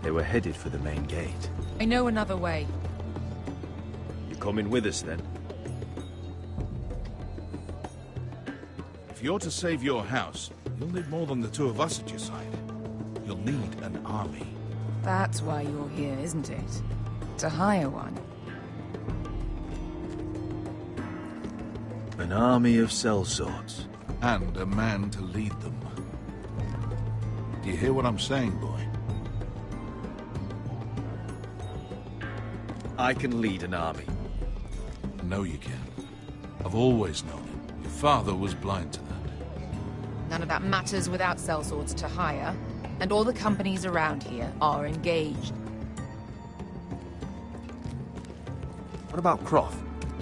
They were headed for the main gate. I know another way. You coming with us, then? If you're to save your house, you'll need more than the two of us at your side. You'll need an army. That's why you're here, isn't it? To hire one. An army of sellswords. And a man to lead them. Do you hear what I'm saying, boy? I can lead an army. I know you can. I've always known it. Your father was blind to that. None of that matters without sellswords to hire. And all the companies around here are engaged. What about Croft?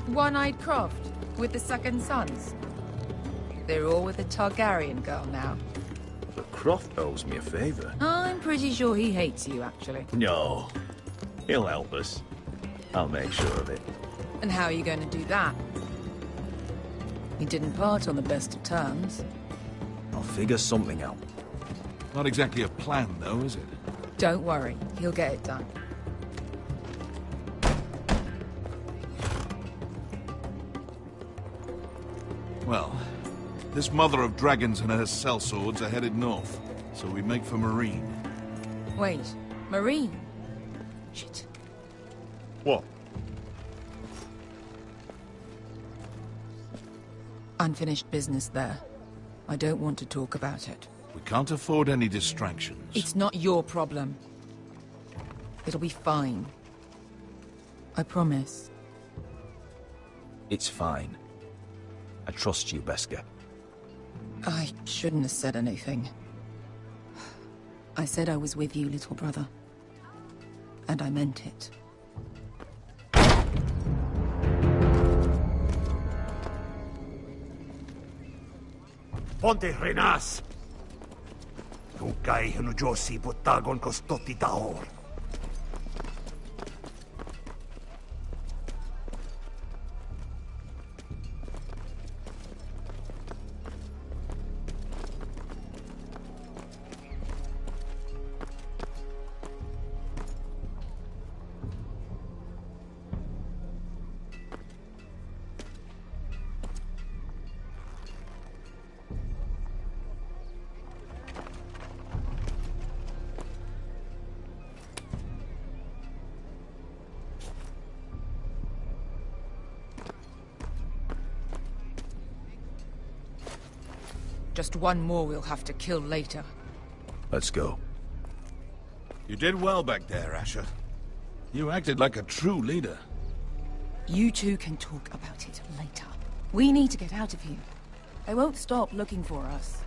One-Eyed Croft, with the second sons. They're all with the Targaryen girl now. But Croft owes me a favor. I'm pretty sure he hates you, actually. No. He'll help us. I'll make sure of it. And how are you going to do that? He didn't part on the best of terms. I'll figure something out. Not exactly a plan, though, is it? Don't worry, he'll get it done. Well, this mother of dragons and her sellswords are headed north, so we make for Marine. Wait, Marine? Shit. What? Unfinished business there. I don't want to talk about it. We can't afford any distractions. It's not your problem. It'll be fine. I promise. It's fine. I trust you, Beskar. I shouldn't have said anything. I said I was with you, little brother. And I meant it. Ponte Renas! Kung kai hanu Josi putagon kostoti taor. Just one more we'll have to kill later. Let's go. You did well back there, Asher. You acted like a true leader. You two can talk about it later. We need to get out of here. They won't stop looking for us.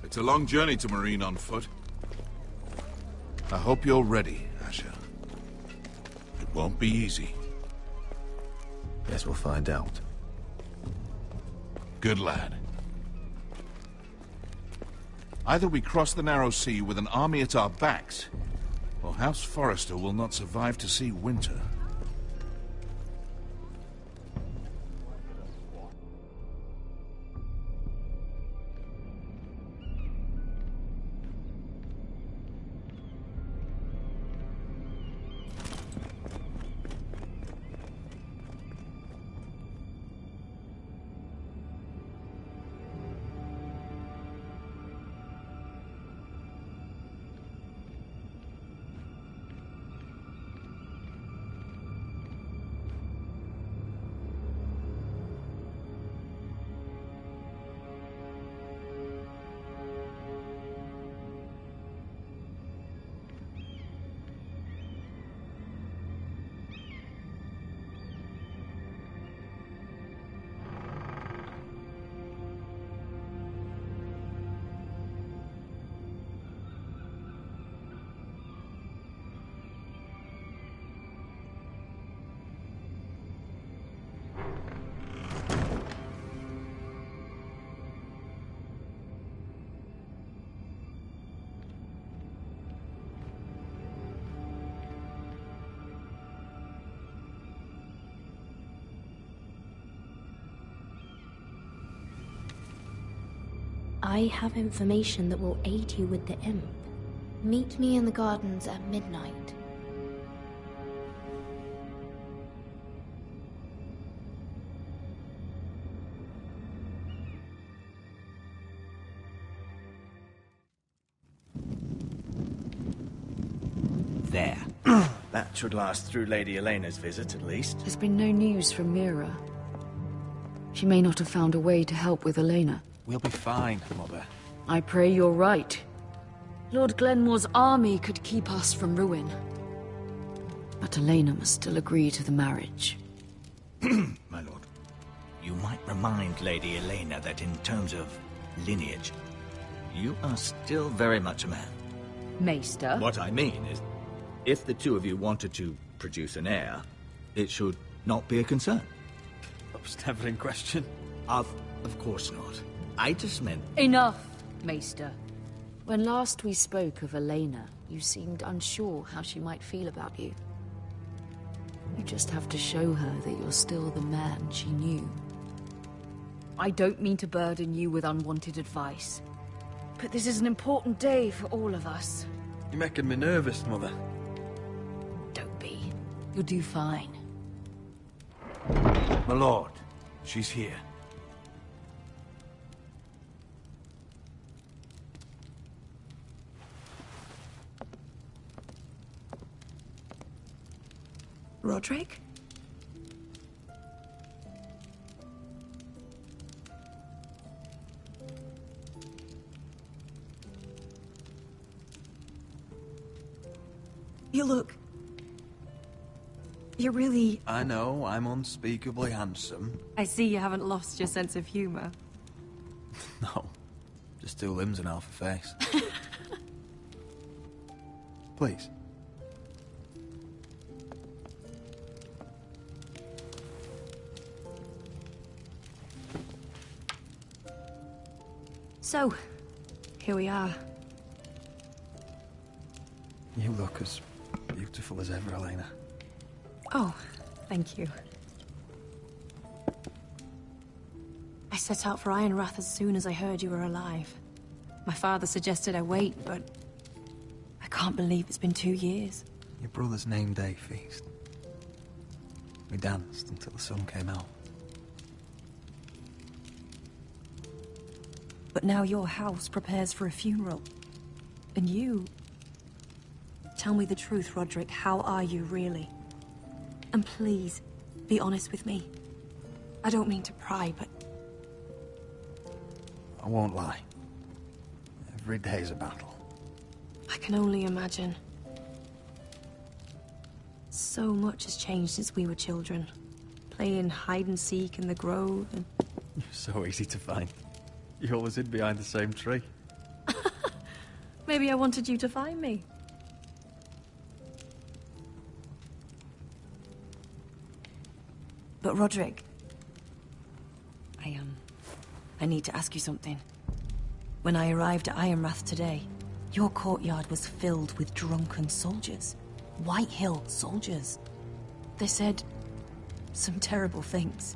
It's a long journey to Marine on foot. I hope you're ready, Asher. It won't be easy. Guess we'll find out. Good lad. Either we cross the narrow sea with an army at our backs, or House Forrester will not survive to see winter. I have information that will aid you with the imp. Meet me in the gardens at midnight. There. That should last through Lady Elena's visit, at least. There's been no news from Mira. She may not have found a way to help with Elena. We'll be fine, Mother. I pray you're right. Lord Glenmore's army could keep us from ruin. But Elena must still agree to the marriage. My lord. You might remind Lady Elena that in terms of lineage, you are still very much a man. Maester? What I mean is, if the two of you wanted to produce an heir, it should not be a concern. That was never in question. Of course not. I just meant... Enough, Maester. When last we spoke of Elena, you seemed unsure how she might feel about you. You just have to show her that you're still the man she knew. I don't mean to burden you with unwanted advice, but this is an important day for all of us. You're making me nervous, Mother. Don't be. You'll do fine. My lord, she's here. Roderick? You look... You're really... I know, I'm unspeakably handsome. I see you haven't lost your sense of humor. No, just two limbs and half a face. Please. So, here we are. You look as beautiful as ever, Elena. Oh, thank you. I set out for Ironrath as soon as I heard you were alive. My father suggested I wait, but I can't believe it's been 2 years. Your brother's name day feast. We danced until the sun came out. But now your house prepares for a funeral. And you... Tell me the truth, Roderick. How are you, really? And please, be honest with me. I don't mean to pry, but... I won't lie. Every day's a battle. I can only imagine. So much has changed since we were children. Playing hide and seek in the grove and... You're so easy to find. You always hid behind the same tree. Maybe I wanted you to find me. But Roderick... I need to ask you something. When I arrived at Ironrath today, your courtyard was filled with drunken soldiers. White Hill soldiers. They said some terrible things.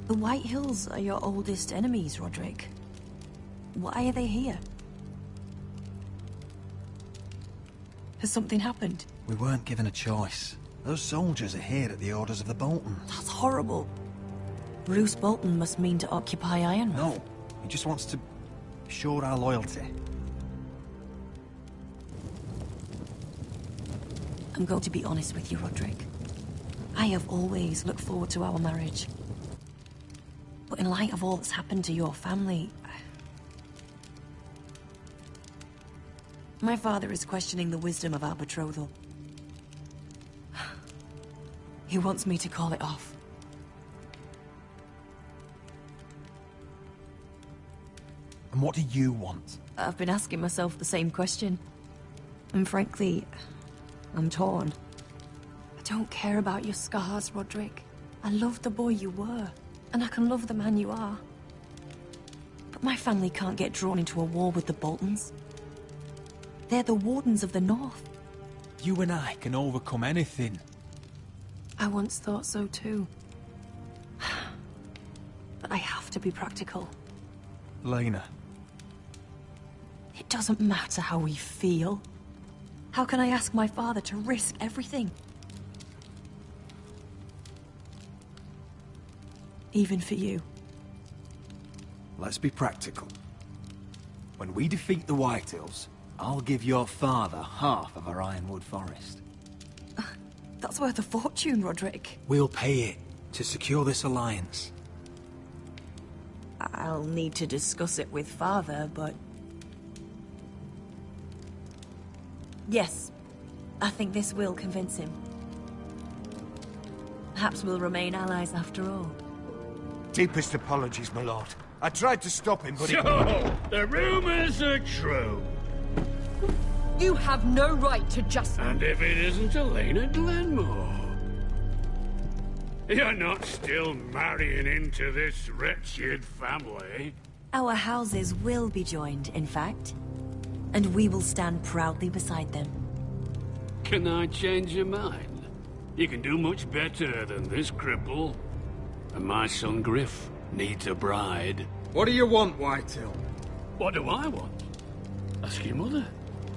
The White Hills are your oldest enemies, Roderick. Why are they here? Has something happened? We weren't given a choice. Those soldiers are here at the orders of the Boltons. That's horrible. Bruce Bolton must mean to occupy Ironrath. No, he just wants to show our loyalty. I'm going to be honest with you, Roderick. I have always looked forward to our marriage. But in light of all that's happened to your family... My father is questioning the wisdom of our betrothal. He wants me to call it off. And what do you want? I've been asking myself the same question. And frankly, I'm torn. I don't care about your scars, Roderick. I love the boy you were, and I can love the man you are. But my family can't get drawn into a war with the Boltons. They're the Wardens of the North. You and I can overcome anything. I once thought so too. But I have to be practical. Lena. It doesn't matter how we feel. How can I ask my father to risk everything? Even for you. Let's be practical. When we defeat the Whitehills, I'll give your father half of our Ironwood Forest. That's worth a fortune, Roderick. We'll pay it to secure this alliance. I'll need to discuss it with father, but... Yes, I think this will convince him. Perhaps we'll remain allies after all. Deepest apologies, my lord. I tried to stop him, but So, the rumors are true. You have no right to just... And if it isn't Elena Glenmore? You're not still marrying into this wretched family? Our houses will be joined, in fact. And we will stand proudly beside them. Can I change your mind? You can do much better than this cripple. And my son Griff needs a bride. What do you want, Whitehill? What do I want? Ask your mother.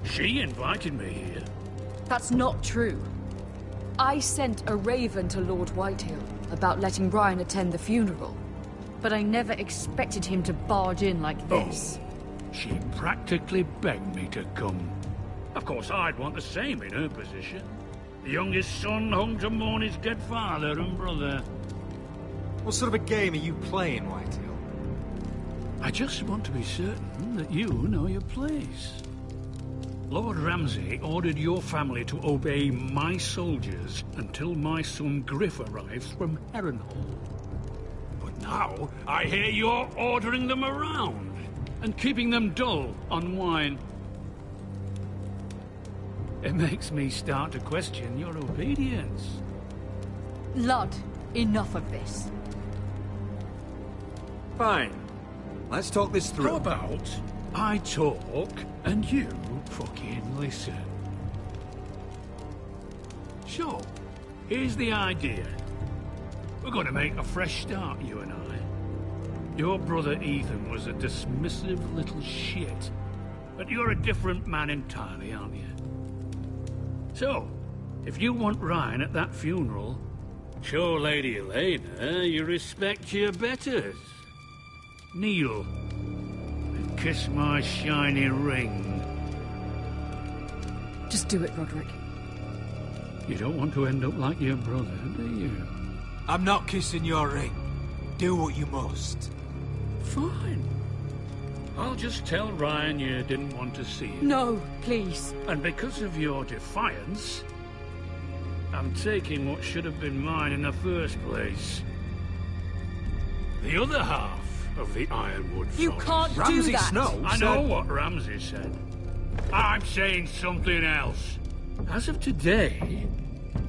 She invited me here. That's not true. I sent a raven to Lord Whitehill about letting Brian attend the funeral. But I never expected him to barge in like this. She practically begged me to come. Of course, I'd want the same in her position. The youngest son home to mourn his dead father and brother. What sort of a game are you playing, Whitehill? I just want to be certain that you know your place. Lord Ramsay ordered your family to obey my soldiers until my son Griff arrives from Harrenhal. But now, I hear you're ordering them around and keeping them dull on wine. It makes me start to question your obedience. Lud, enough of this. Fine. Let's talk this through. How about I talk and you fucking listen? So, here's the idea. We're going to make a fresh start, you and I. Your brother Ethan was a dismissive little shit. But you're a different man entirely, aren't you? So, if you want Ryan at that funeral, show Lady Elena you respect your betters. Kneel and kiss my shiny ring. Just do it, Roderick. You don't want to end up like your brother, do you? I'm not kissing your ring. Do what you must. Fine. I'll just tell Ryan you didn't want to see him. No, please. And because of your defiance, I'm taking what should have been mine in the first place. The other half of the Ironwood You Forest. can't do Ramsay that. Snow I said... know what Ramsay said. I'm saying something else. As of today,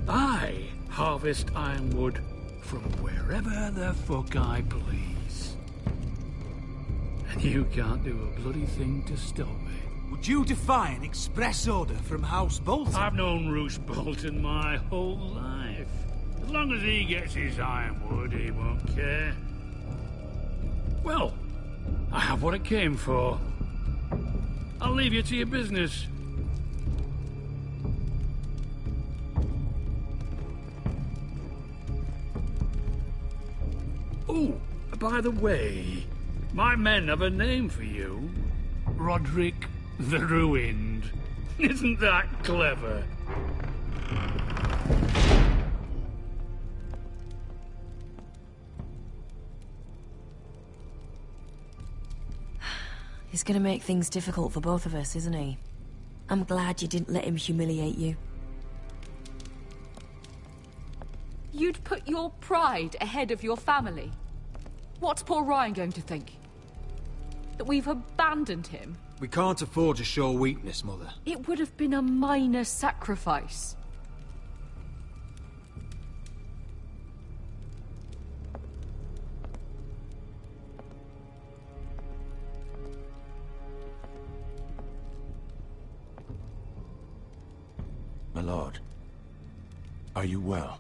I harvest ironwood from wherever the fuck I please. And you can't do a bloody thing to stop me. Would you defy an express order from House Bolton? I've known Roose Bolton my whole life. As long as he gets his ironwood, he won't care. Well, I have what it came for. I'll leave you to your business. Oh, by the way, my men have a name for you. Roderick the Ruined. Isn't that clever? He's gonna make things difficult for both of us, isn't he? I'm glad you didn't let him humiliate you. You'd put your pride ahead of your family. What's poor Ryan going to think? That we've abandoned him? We can't afford to show weakness, Mother. It would have been a minor sacrifice. My lord, are you well?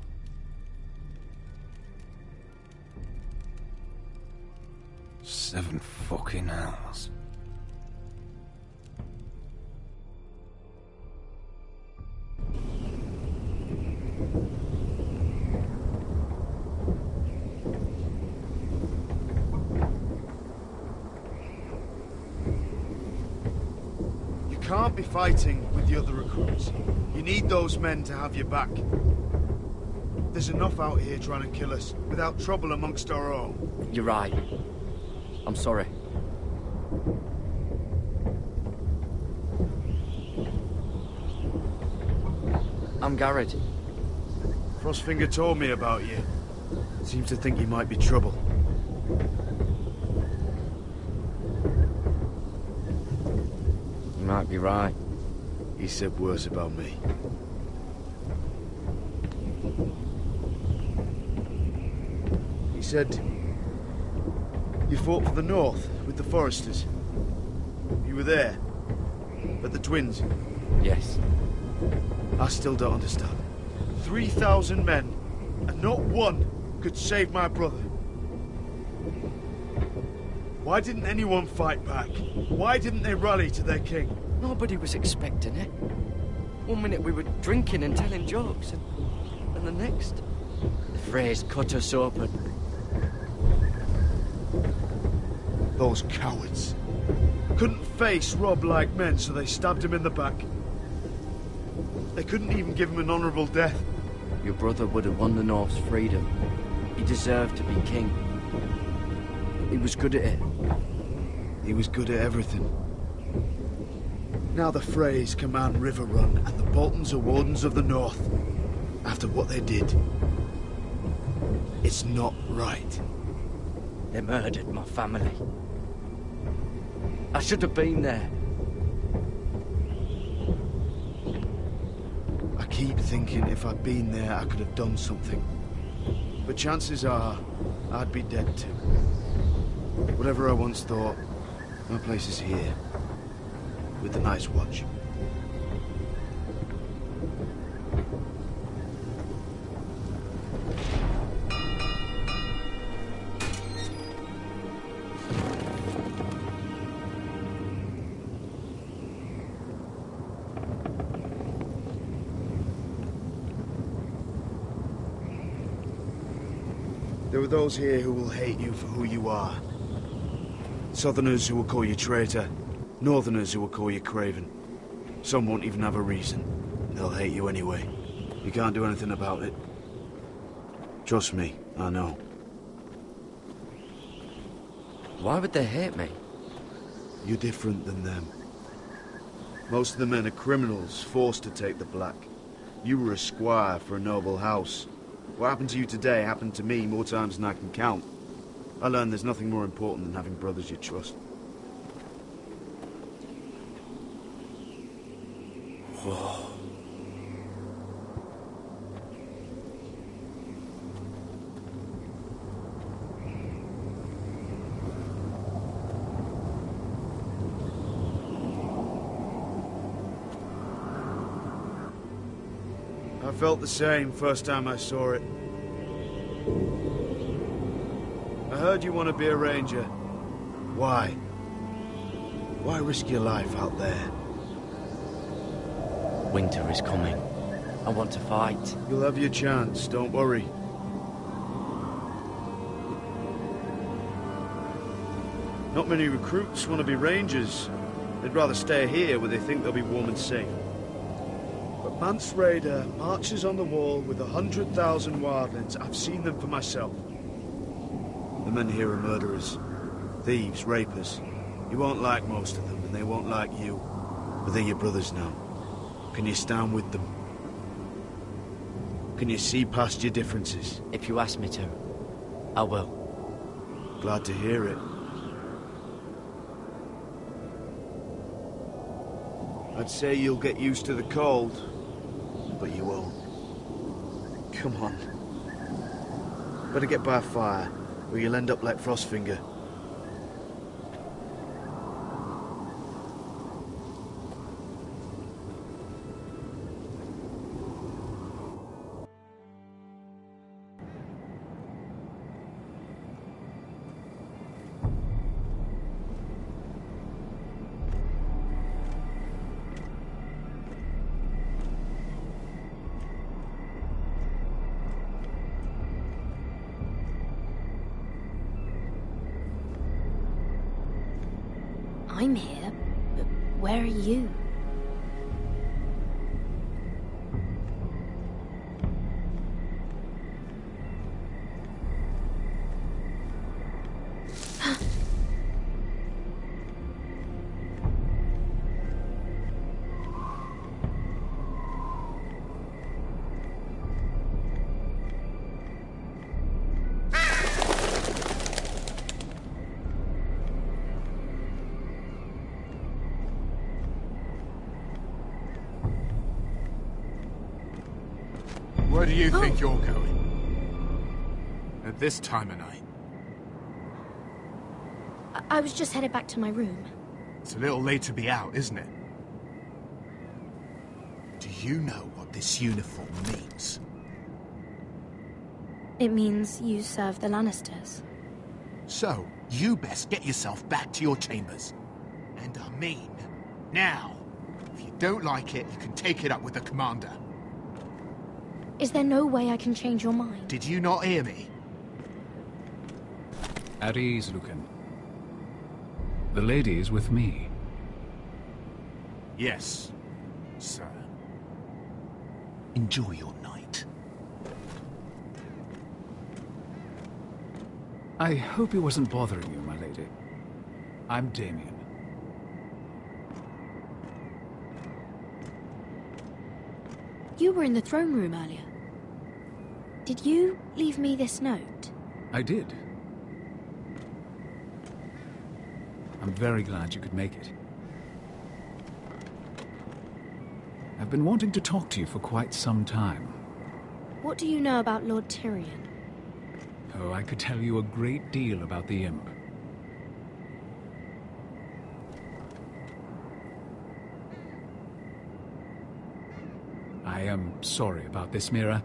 Seven fucking hells. You can't be fighting with the other recruits. You need those men to have your back. There's enough out here trying to kill us without trouble amongst our own. You're right. I'm sorry. I'm Garrett. Frostfinger told me about you. Seems to think you might be trouble. You might be right. He said worse about me. He said you fought for the North with the Foresters. You were there at the Twins. Yes. I still don't understand. 3,000 men, and not one could save my brother. Why didn't anyone fight back? Why didn't they rally to their king? Nobody was expecting it. One minute we were drinking and telling jokes, and the next, the Freys cut us open. Those cowards. Couldn't face Rob like men, so they stabbed him in the back. They couldn't even give him an honourable death. Your brother would have won the North's freedom. He deserved to be king. He was good at it. He was good at everything. Now the Freys command Riverrun, and the Boltons are Wardens of the North. After what they did. It's not right. They murdered my family. I should have been there. I keep thinking if I'd been there, I could have done something. But chances are, I'd be dead too. Whatever I once thought, my place is here. With the Night's Watch. There are those here who will hate you for who you are. Southerners who will call you traitor. Northerners who will call you craven. Some won't even have a reason. They'll hate you anyway. You can't do anything about it. Trust me, I know. Why would they hate me? You're different than them. Most of the men are criminals, forced to take the black. You were a squire for a noble house. What happened to you today happened to me more times than I can count. I learned there's nothing more important than having brothers you trust. Whoa. I felt the same first time I saw it. I heard you want to be a ranger. Why? Why risk your life out there? Winter is coming. I want to fight. You'll have your chance, don't worry. Not many recruits want to be rangers. They'd rather stay here where they think they'll be warm and safe. But Mance Raider marches on the wall with 100,000 wildlings. I've seen them for myself. The men here are murderers, thieves, rapers. You won't like most of them, and they won't like you. But they're your brothers now. Can you stand with them? Can you see past your differences? If you ask me to, I will. Glad to hear it. I'd say you'll get used to the cold, but you won't. Come on. Better get by a fire, or you'll end up like Frostfinger. I'm here, but where are you? Where do you think you're going? At this time of night? I was just headed back to my room. It's a little late to be out, isn't it? Do you know what this uniform means? It means you serve the Lannisters. So, you best get yourself back to your chambers. And I mean, now. If you don't like it, you can take it up with the commander. Is there no way I can change your mind? Did you not hear me? At ease, Lucan. The lady is with me. Yes, sir. Enjoy your night. I hope he wasn't bothering you, my lady. I'm Damien. You were in the throne room earlier. Did you leave me this note? I did. I'm very glad you could make it. I've been wanting to talk to you for quite some time. What do you know about Lord Tyrion? Oh, I could tell you a great deal about the Imp. I am sorry about this, Mira,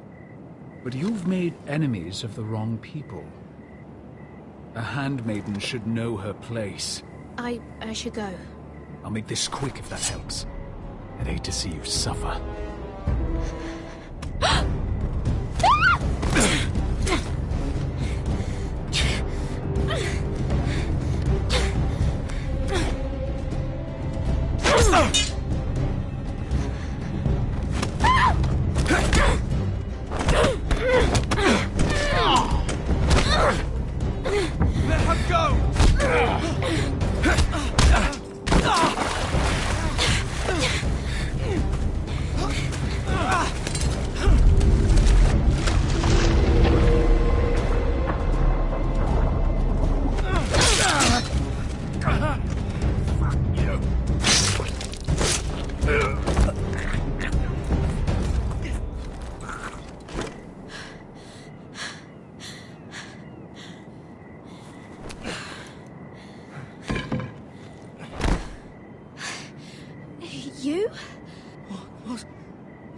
but you've made enemies of the wrong people. A handmaiden should know her place. I should go. I'll make this quick if that helps. I'd hate to see you suffer. Let her go!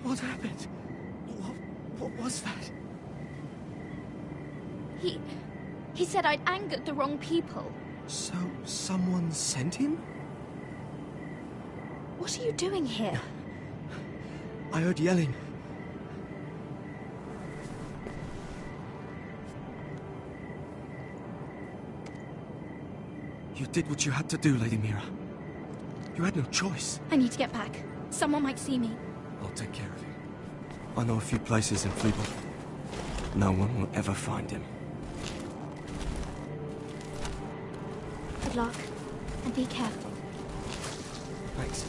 What happened? What was that? He said I'd angered the wrong people. So, someone sent him? What are you doing here? I heard yelling. You did what you had to do, Lady Mira. You had no choice. I need to get back. Someone might see me. I'll take care of you. I know a few places in Fleabor. No one will ever find him. Good luck, and be careful. Thanks.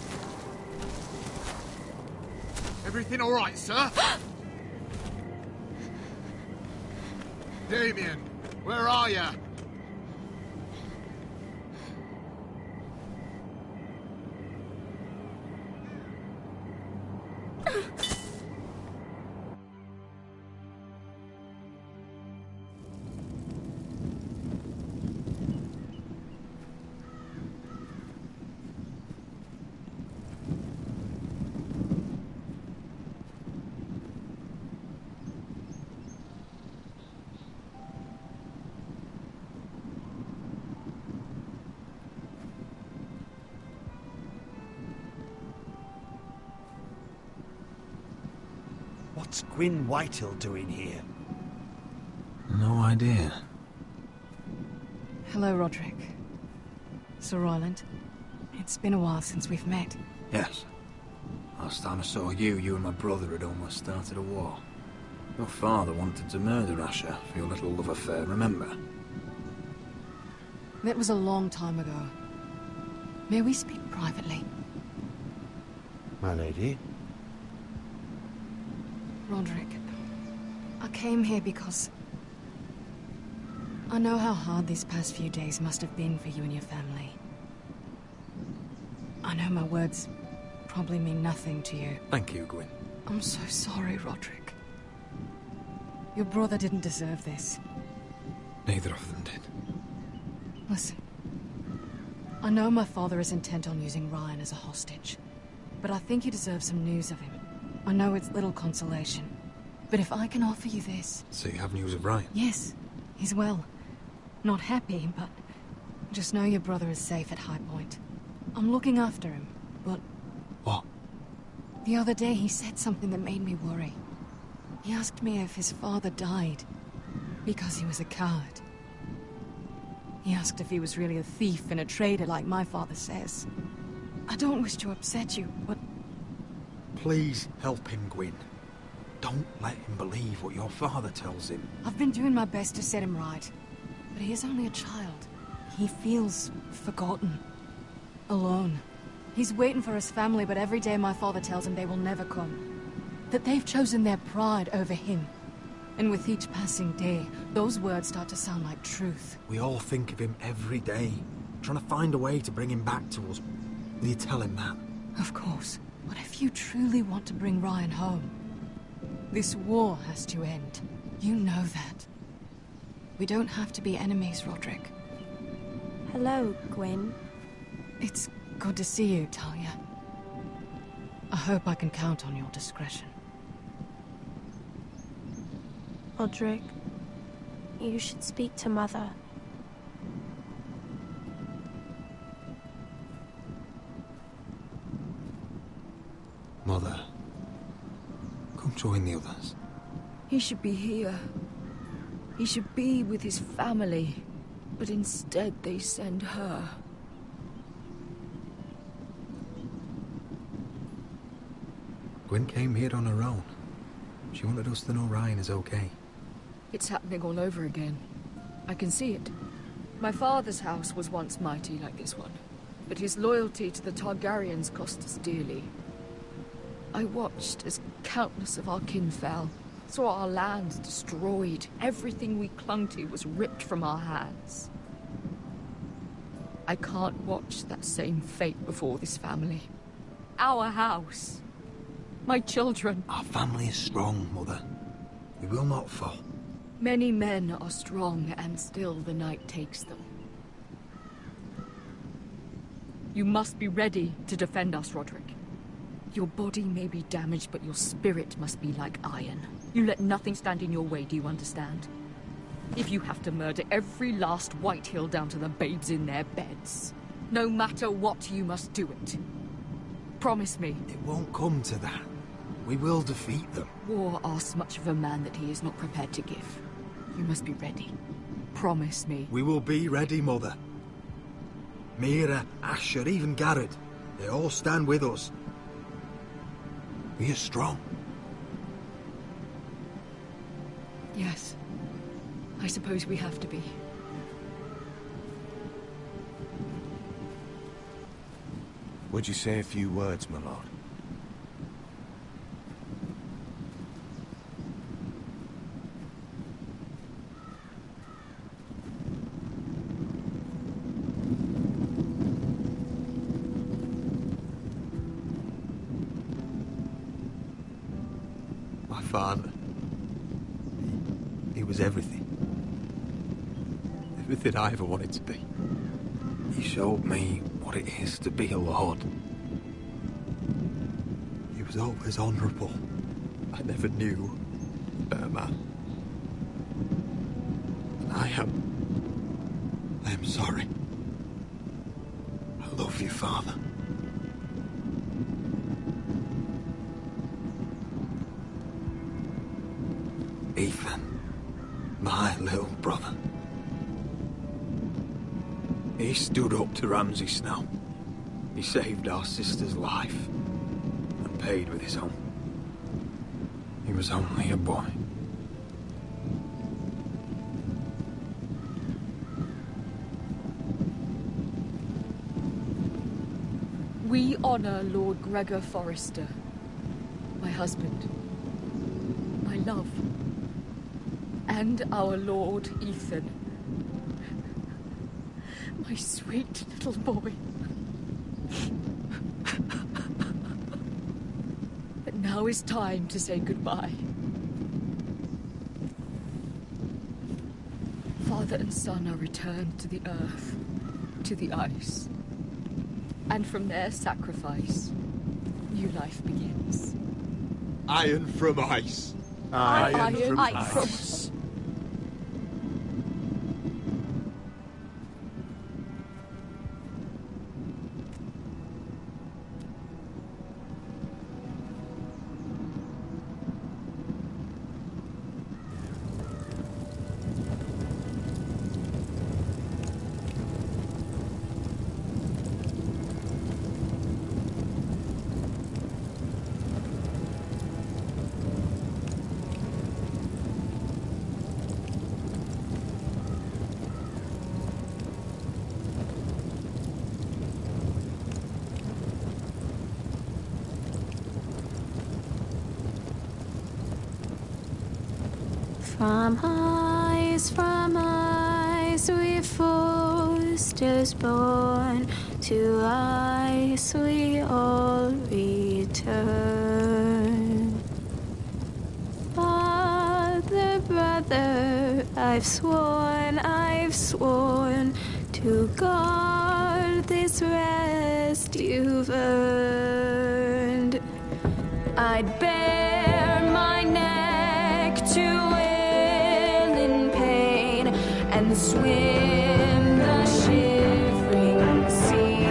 Everything all right, sir? Damien, where are you? What's Gwyn Whitehill doing here? No idea. Hello, Roderick. Sir Royland. It's been a while since we've met. Yes. Last time I saw you and my brother had almost started a war. Your father wanted to murder Asher for your little love affair, remember? That was a long time ago. May we speak privately? My lady? Roderick, I came here because I know how hard these past few days must have been for you and your family. I know my words probably mean nothing to you. Thank you, Gwyn. I'm so sorry, Roderick. Your brother didn't deserve this. Neither of them did. Listen, I know my father is intent on using Ryan as a hostage, but I think you deserve some news of him. I know it's little consolation, but if I can offer you this... So you have news of Ryan? Yes, he's well. Not happy, but just know your brother is safe at High Point. I'm looking after him, but... What? The other day he said something that made me worry. He asked me if his father died because he was a coward. He asked if he was really a thief and a traitor like my father says. I don't wish to upset you, but... Please help him, Gwyn. Don't let him believe what your father tells him. I've been doing my best to set him right, but he is only a child. He feels forgotten, alone. He's waiting for his family, but every day my father tells him they will never come. That they've chosen their pride over him. And with each passing day, those words start to sound like truth. We all think of him every day, trying to find a way to bring him back to us. Will you tell him that? Of course. But if you truly want to bring Ryan home, this war has to end. You know that. We don't have to be enemies, Roderick. Hello, Gwyn. It's good to see you, Talia. I hope I can count on your discretion. Roderick, you should speak to Mother. Mother, come join the others. He should be here. He should be with his family. But instead they send her. Gwyn came here on her own. She wanted us to know Ryan is okay. It's happening all over again. I can see it. My father's house was once mighty like this one, but his loyalty to the Targaryens cost us dearly. I watched as countless of our kin fell, saw our lands destroyed, everything we clung to was ripped from our hands. I can't watch that same fate before this family. Our house. My children. Our family is strong, Mother. We will not fall. Many men are strong, and still the night takes them. You must be ready to defend us, Roderick. Your body may be damaged, but your spirit must be like iron. You let nothing stand in your way, do you understand? If you have to murder every last Whitehill down to the babes in their beds, no matter what, you must do it. Promise me. It won't come to that. We will defeat them. War asks much of a man that he is not prepared to give. You must be ready. Promise me. We will be ready, Mother. Mira, Asher, even Garrett. They all stand with us. We are strong. Yes. I suppose we have to be. Would you say a few words, my lord? My father. He was everything. Everything I ever wanted to be. He showed me what it is to be a lord. He was always honourable. I never knew a better man. And I am sorry. I love you, Father. Ethan, my little brother. He stood up to Ramsay Snow. He saved our sister's life and paid with his own. He was only a boy. We honor Lord Gregor Forrester, my husband, my love, and our Lord Ethan, my sweet little boy. But now is time to say goodbye. Father and son are returned to the earth, to the ice. And from their sacrifice, new life begins. Iron from ice. Iron from ice. From ice we Forsters born, to ice we all return. Father, brother, I've sworn to guard this rest you've earned. I'd bare my neck to and swim the shivering sea.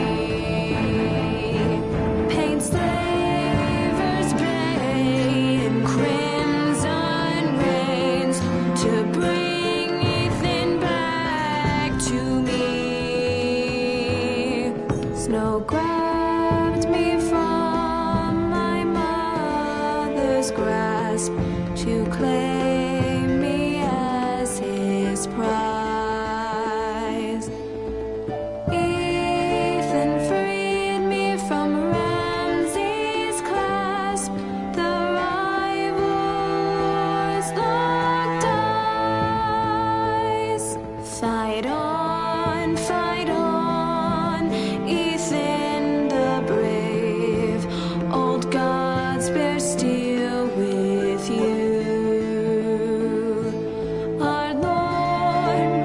Paint slavers gray in crimson rains to bring Ethan back to me. Snow grabbed me from my mother's grasp to claim me as his prize. Fight on, Ethan the brave. Old gods bear steel with you. Our Lord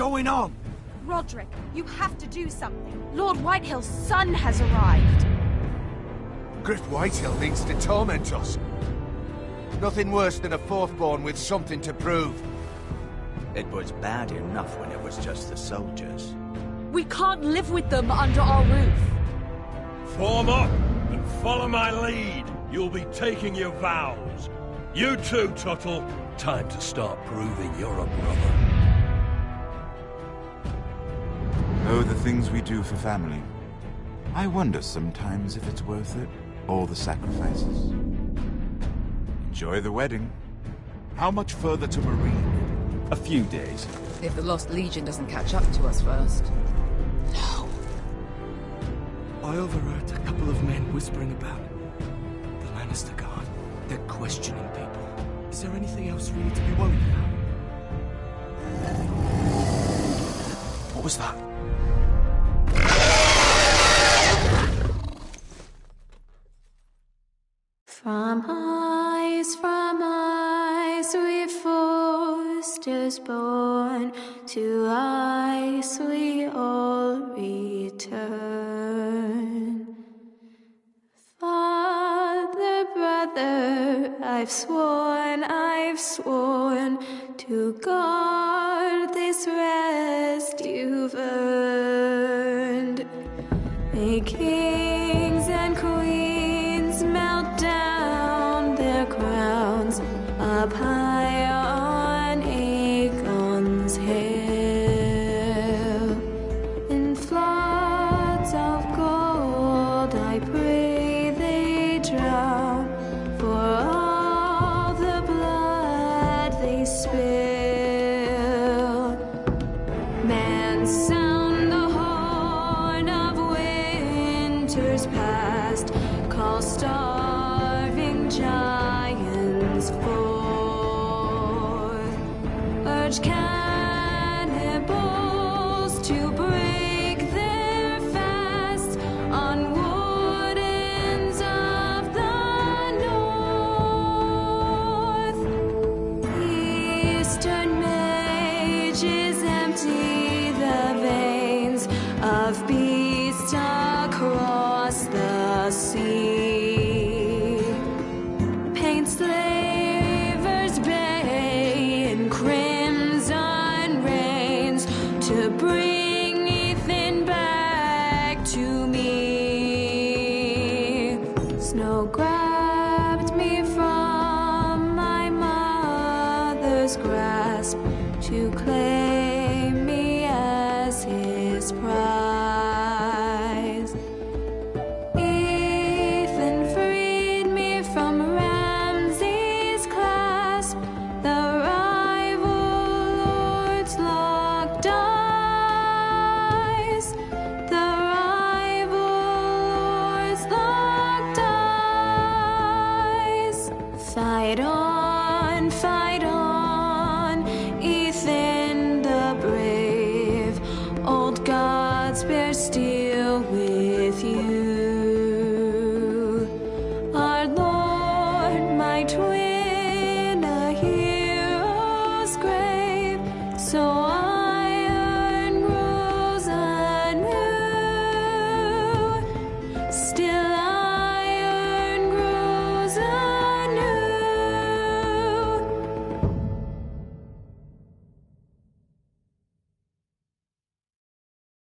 going on? Roderick, you have to do something. Lord Whitehill's son has arrived. Griff Whitehill means to torment us. Nothing worse than a fourth-born with something to prove. It was bad enough when it was just the soldiers. We can't live with them under our roof. Form up and follow my lead. You'll be taking your vows. You too, Tuttle. Time to start proving you're a brother. Oh, the things we do for family. I wonder sometimes if it's worth it, all the sacrifices. Enjoy the wedding. How much further to Marine? A few days. If the Lost Legion doesn't catch up to us first. No. I overheard a couple of men whispering about the Lannister Guard. They're questioning people. Is there anything else we need to be worried about? What was that? From eyes we foresters born, to ice we all return. Father, brother, I've sworn to guard this rest you've earned. May kings and queens melt down their crowns up high on Aegon's hill. In floods of gold I pray they drown, for all the blood they spill. Man, sound the horn of winter's past, call starving giants forth, urge cannibals to break their fast on wardens of the north. Eastern mages empty the veins of beasts across the sea. Paint slavers bay in crimson rains to bring Ethan back to me. Snow grabbed me from my mother's grasp to claim me as his prize. Ethan freed me from Ramsay's clasp, the rival lord's locked eyes, the rival lord's locked eyes. Fight on, Ethan the brave, old gods bear steel